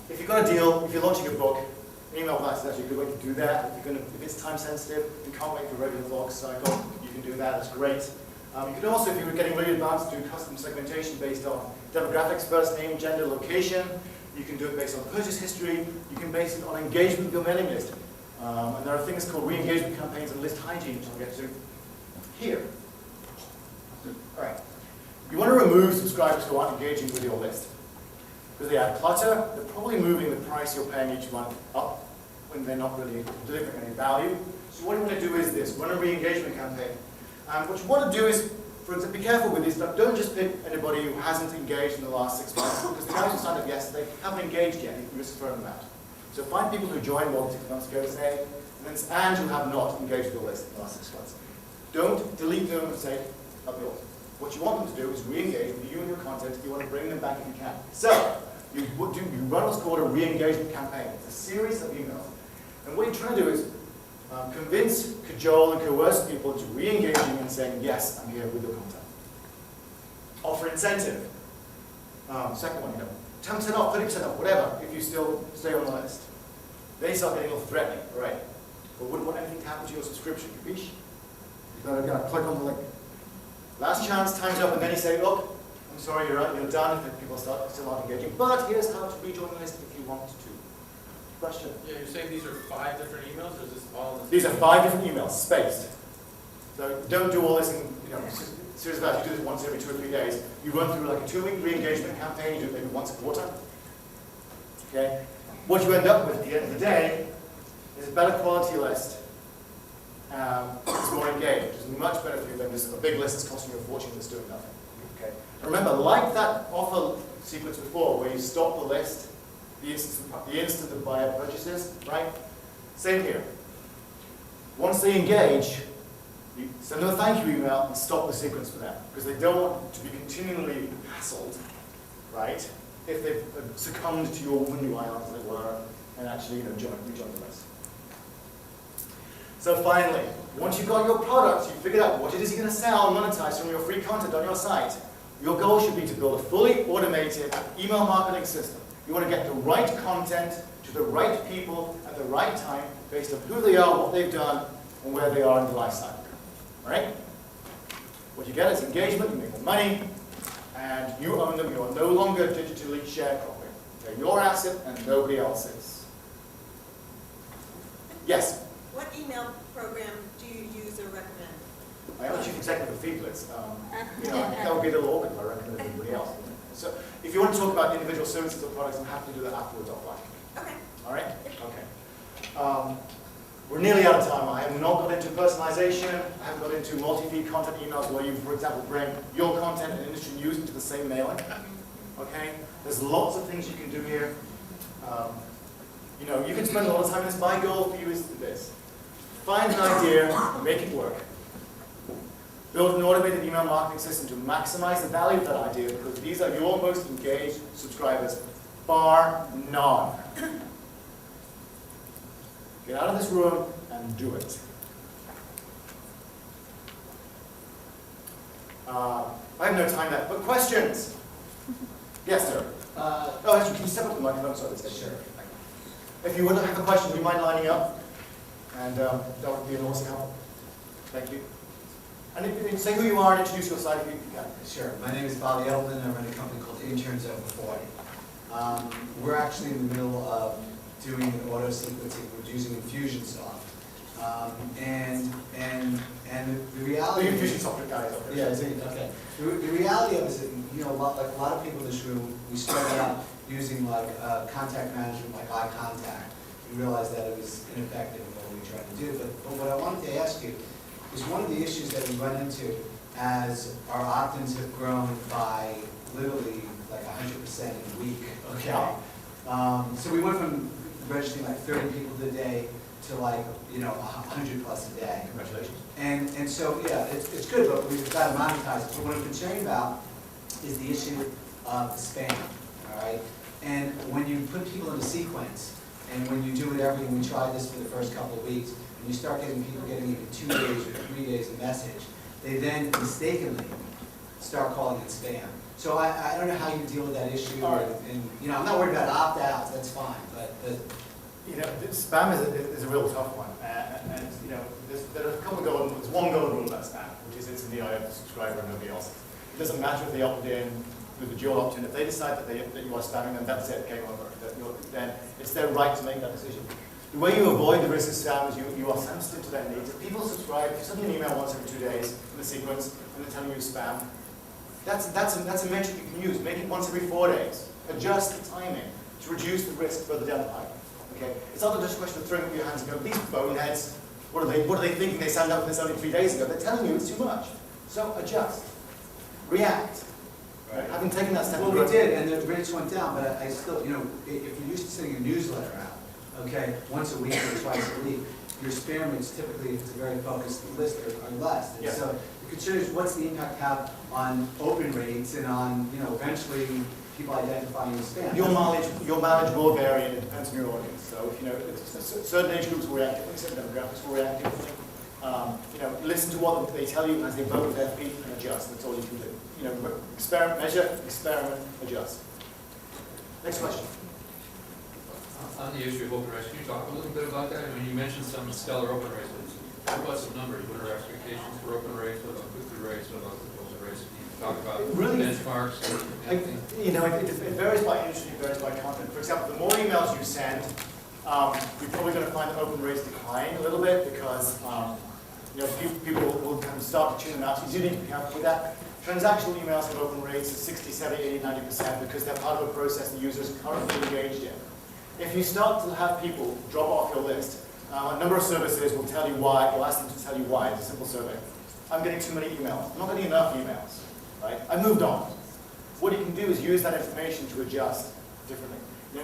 If you've got a deal, if you're launching a book, email blast is actually a good way to do that. If it's time sensitive, you can't wait for a regular blog cycle, you can do that, that's great. You can also, if you're getting really advanced, do custom segmentation based on demographics, first name, gender, location. You can do it based on purchase history. You can base it on engagement with your mailing list. And there are things called re-engagement campaigns and list hygiene, which I'll get to here. All right. You want to remove subscribers who aren't engaging with your list. Because they add clutter, they're probably moving the price you're paying each month up when they're not really delivering any value. So what you want to do is this, run a re-engagement campaign. What you want to do is, for example, be careful with this stuff. Don't just pick anybody who hasn't engaged in the last 6 months, because the guys who signed up yesterday haven't engaged yet. You can just throw them out. So find people who joined more than 6 months ago, say, and who have not engaged with the list in the last 6 months. Don't delete them and say, up yours. What you want them to do is re-engage with you and your content. You want to bring them back if you can. So, you run what's called a re-engagement campaign. It's a series of emails. And what you're trying to do is convince, cajole, and coerce people into re-engaging and saying, yes, I'm here with your content. Offer incentive. Second one, 10% off, 30% off, whatever, if you still stay on the list. Then you start getting a little threatening, right? But wouldn't want anything to happen to your subscription, capiche? You've got to click on the link. Last chance, time's up, and then you say, look, I'm sorry, you're done if people still aren't engaging, but here's how to rejoin the list if you want to. Question? Yeah, you're saying these are 5 different emails, or is this all in the These are 5 different emails, spaced. So don't do all this in, serious about, you do this once every 2 or 3 days. You run through like a 2-week re-engagement campaign, you do it maybe once a quarter. Okay? What you end up with at the end of the day is a better quality list. It's more engaged, which is much better for you than just a big list that's costing you a fortune that's doing nothing. Okay? And remember, like that offer sequence before, where you stop the list, the instant the buyer purchases, right? Same here. Once they engage, you send them a thank you email and stop the sequence for them, because they don't want to be continually hassled, right? If they've succumbed to your womanly wiles, as it were, and actually rejoin the list. So finally, once you've got your products, you've figured out what it is you're going to sell and monetize from your free content on your site, your goal should be to build a fully automated email marketing system. You want to get the right content to the right people at the right time based on who they are, what they've done, and where they are in the life cycle. All right? What you get is engagement, you make them money, and you own them. You are no longer digitally sharecropping. They're your asset and nobody else's. Yes? What email program do you use or recommend? I am the chief executive of FeedBlitz. That would be a little awkward if I recommend everybody else. So if you want to talk about individual services or products, I'm happy to do that afterwards offline. Okay. All right? Okay. We're nearly out of time. I have not got into personalization. I haven't got into multi-feed content emails where you, for example, bring your content and industry news into the same mailing. Okay? There's lots of things you can do here. You can spend a lot of time in this. My goal for you is this. Find an idea, make it work. Build an automated email marketing system to maximize the value of that idea because these are your most engaged subscribers, bar none. Get out of this room and do it. I have no time left, but questions? Yes, sir. Actually, can you step up to the microphone? Sorry, sure. If you would have a question, would you mind lining up? And that would be enormously helpful. Thank you. And if you say who you are and introduce your site if you can. Sure. My name is Bobby Edelman. I run a company called Interns Over 40. We're actually in the middle of doing an auto sequencing. We're using Infusionsoft. And the reality. The Infusionsoft guy is up there. Yeah, is it? Okay. The reality of it is that, like a lot of people in this room, we started out using contact management, like eye contact. We realized that it was ineffective in what we tried to do. But what I wanted to ask you is one of the issues that we run into as our opt-ins have grown by literally like 100% in a week. Okay. So we went from registering like 30 people a day to 100 plus a day. Congratulations. And so yeah, it's good, but we've got to monetize it. But what I'm concerned about is the issue of spam. All right. And when you put people in a sequence, and when you do it and we tried this for the first couple of weeks, and you start getting people getting even 2 days or 3 days of message, they then mistakenly start calling it spam. So I don't know how you deal with that issue. All right. And I'm not worried about opt-outs, that's fine, but spam is a real tough one. And there's a couple of there's one golden rule about spam, which is it's in the eye of the subscriber and nobody else. It doesn't matter if they opt in with the dual opt-in. If they decide that you are spamming them, that's it, game over. Then it's their right to make that decision. The way you avoid the risk of spam is you are sensitive to their needs. If people subscribe, if you send an email once every 2 days in the sequence and they're telling you spam, that's a metric you can use. Make it once every 4 days. Adjust the timing to reduce the risk further down the pipe. Okay? It's not just a question of throwing up your hands and going, these boneheads, what are they thinking? They signed up for this only 3 days ago. They're telling you it's too much. So adjust. React. Right? Having taken that step. well, we did, and the rates went down, but I still, if you're used to sending a newsletter out, okay, once a week or twice a week, your spam rates typically, if it's a very focused list, are less. And Yeah. so the concern is what's the impact have on open rates and on, eventually people identifying as spam. Your mileage will vary, and it depends on your audience. So, certain age groups will react differently, certain demographics will react differently. Listen to what they tell you as they vote with their feet and adjust. That's all you can do. Experiment, measure, experiment, adjust. Next question. On the issue of open rates, can you talk a little bit about that? I mean, you mentioned some stellar open rates, but what about some numbers? What are expectations for open rates? What about click-through rates? What about closing rates? Can you talk about Really? benchmarks? It varies by industry, it varies by content. For example, the more emails you send, you're probably going to find that open rates decline a little bit because people will kind of start to tune them out. So you do need to be careful with that. Transactional emails have open rates of 60, 70, 80, 90% because they're part of a process the user is currently engaged in. If you start to have people drop off your list, a number of services will tell you why, or ask them to tell you why. It's a simple survey. I'm getting too many emails. I'm not getting enough emails. Right? I moved on. What you can do is use that information to adjust differently. If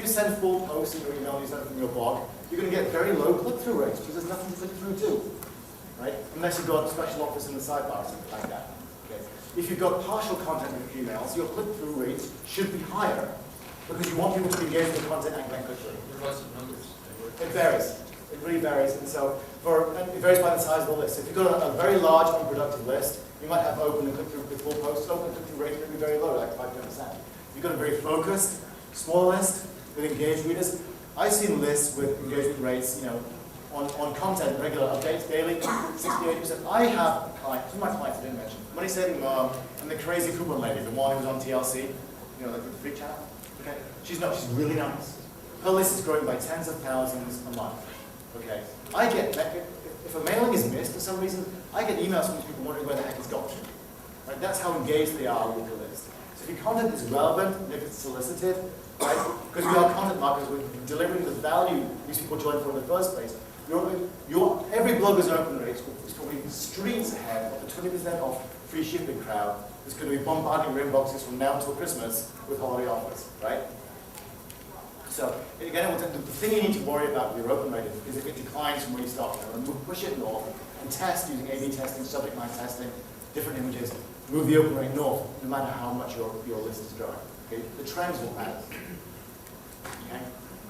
you send full posts in your email, you send it from your blog, you're going to get very low click-through rates because there's nothing to click through to. Right? Unless you've got a special office in the sidebar or something like that. Okay. If you've got partial content in your emails, your click-through rates should be higher because you want people to engage with the content and get click-through. What about some numbers? It varies. It really varies. And so it varies by the size of the list. If you've got a very large unproductive list, you might have open and click-through with full posts. Open and click-through rates may be very low, like 5-10%. You've got a very focused, small list with engaged readers. I've seen lists with engagement rates, on content, regular updates, daily, 68%. I have clients, two of my clients I didn't mention, Money Saving Mom and the crazy coupon lady, the one who was on TLC, like the free channel. Okay, she's really nice. Her list is growing by tens of thousands a month. Okay, I get that. If a mailing is missed for some reason, I get emails from people wondering where the heck it's gone to. Right? That's how engaged they are with the list. So if your content is relevant, and if it's solicited, right? Because we are content marketers, we're delivering the value these people join for in the first place. Every blogger's open rate is probably streets ahead of the 20% off free shipping crowd that's going to be bombarding your inboxes from now until Christmas with holiday offers, right? So again, the thing you need to worry about with your open rate is if it declines from where you start from. And push it north and test using A/B testing, subject line testing, different images. Move the open rate north, no matter how much your list is growing. Okay? The trends will matter. Okay?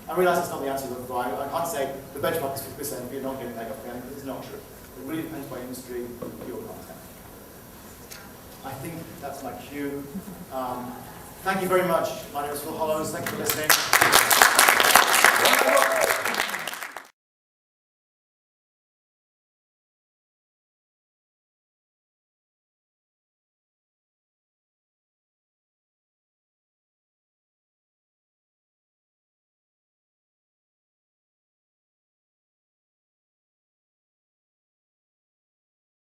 I realize it's not the answer, but I can't say the benchmark is 50% if you're not getting that because it's not true. It really depends by industry, your content. I think that's my cue. Thank you very much. My name is Phil Hollows. Thank you for listening.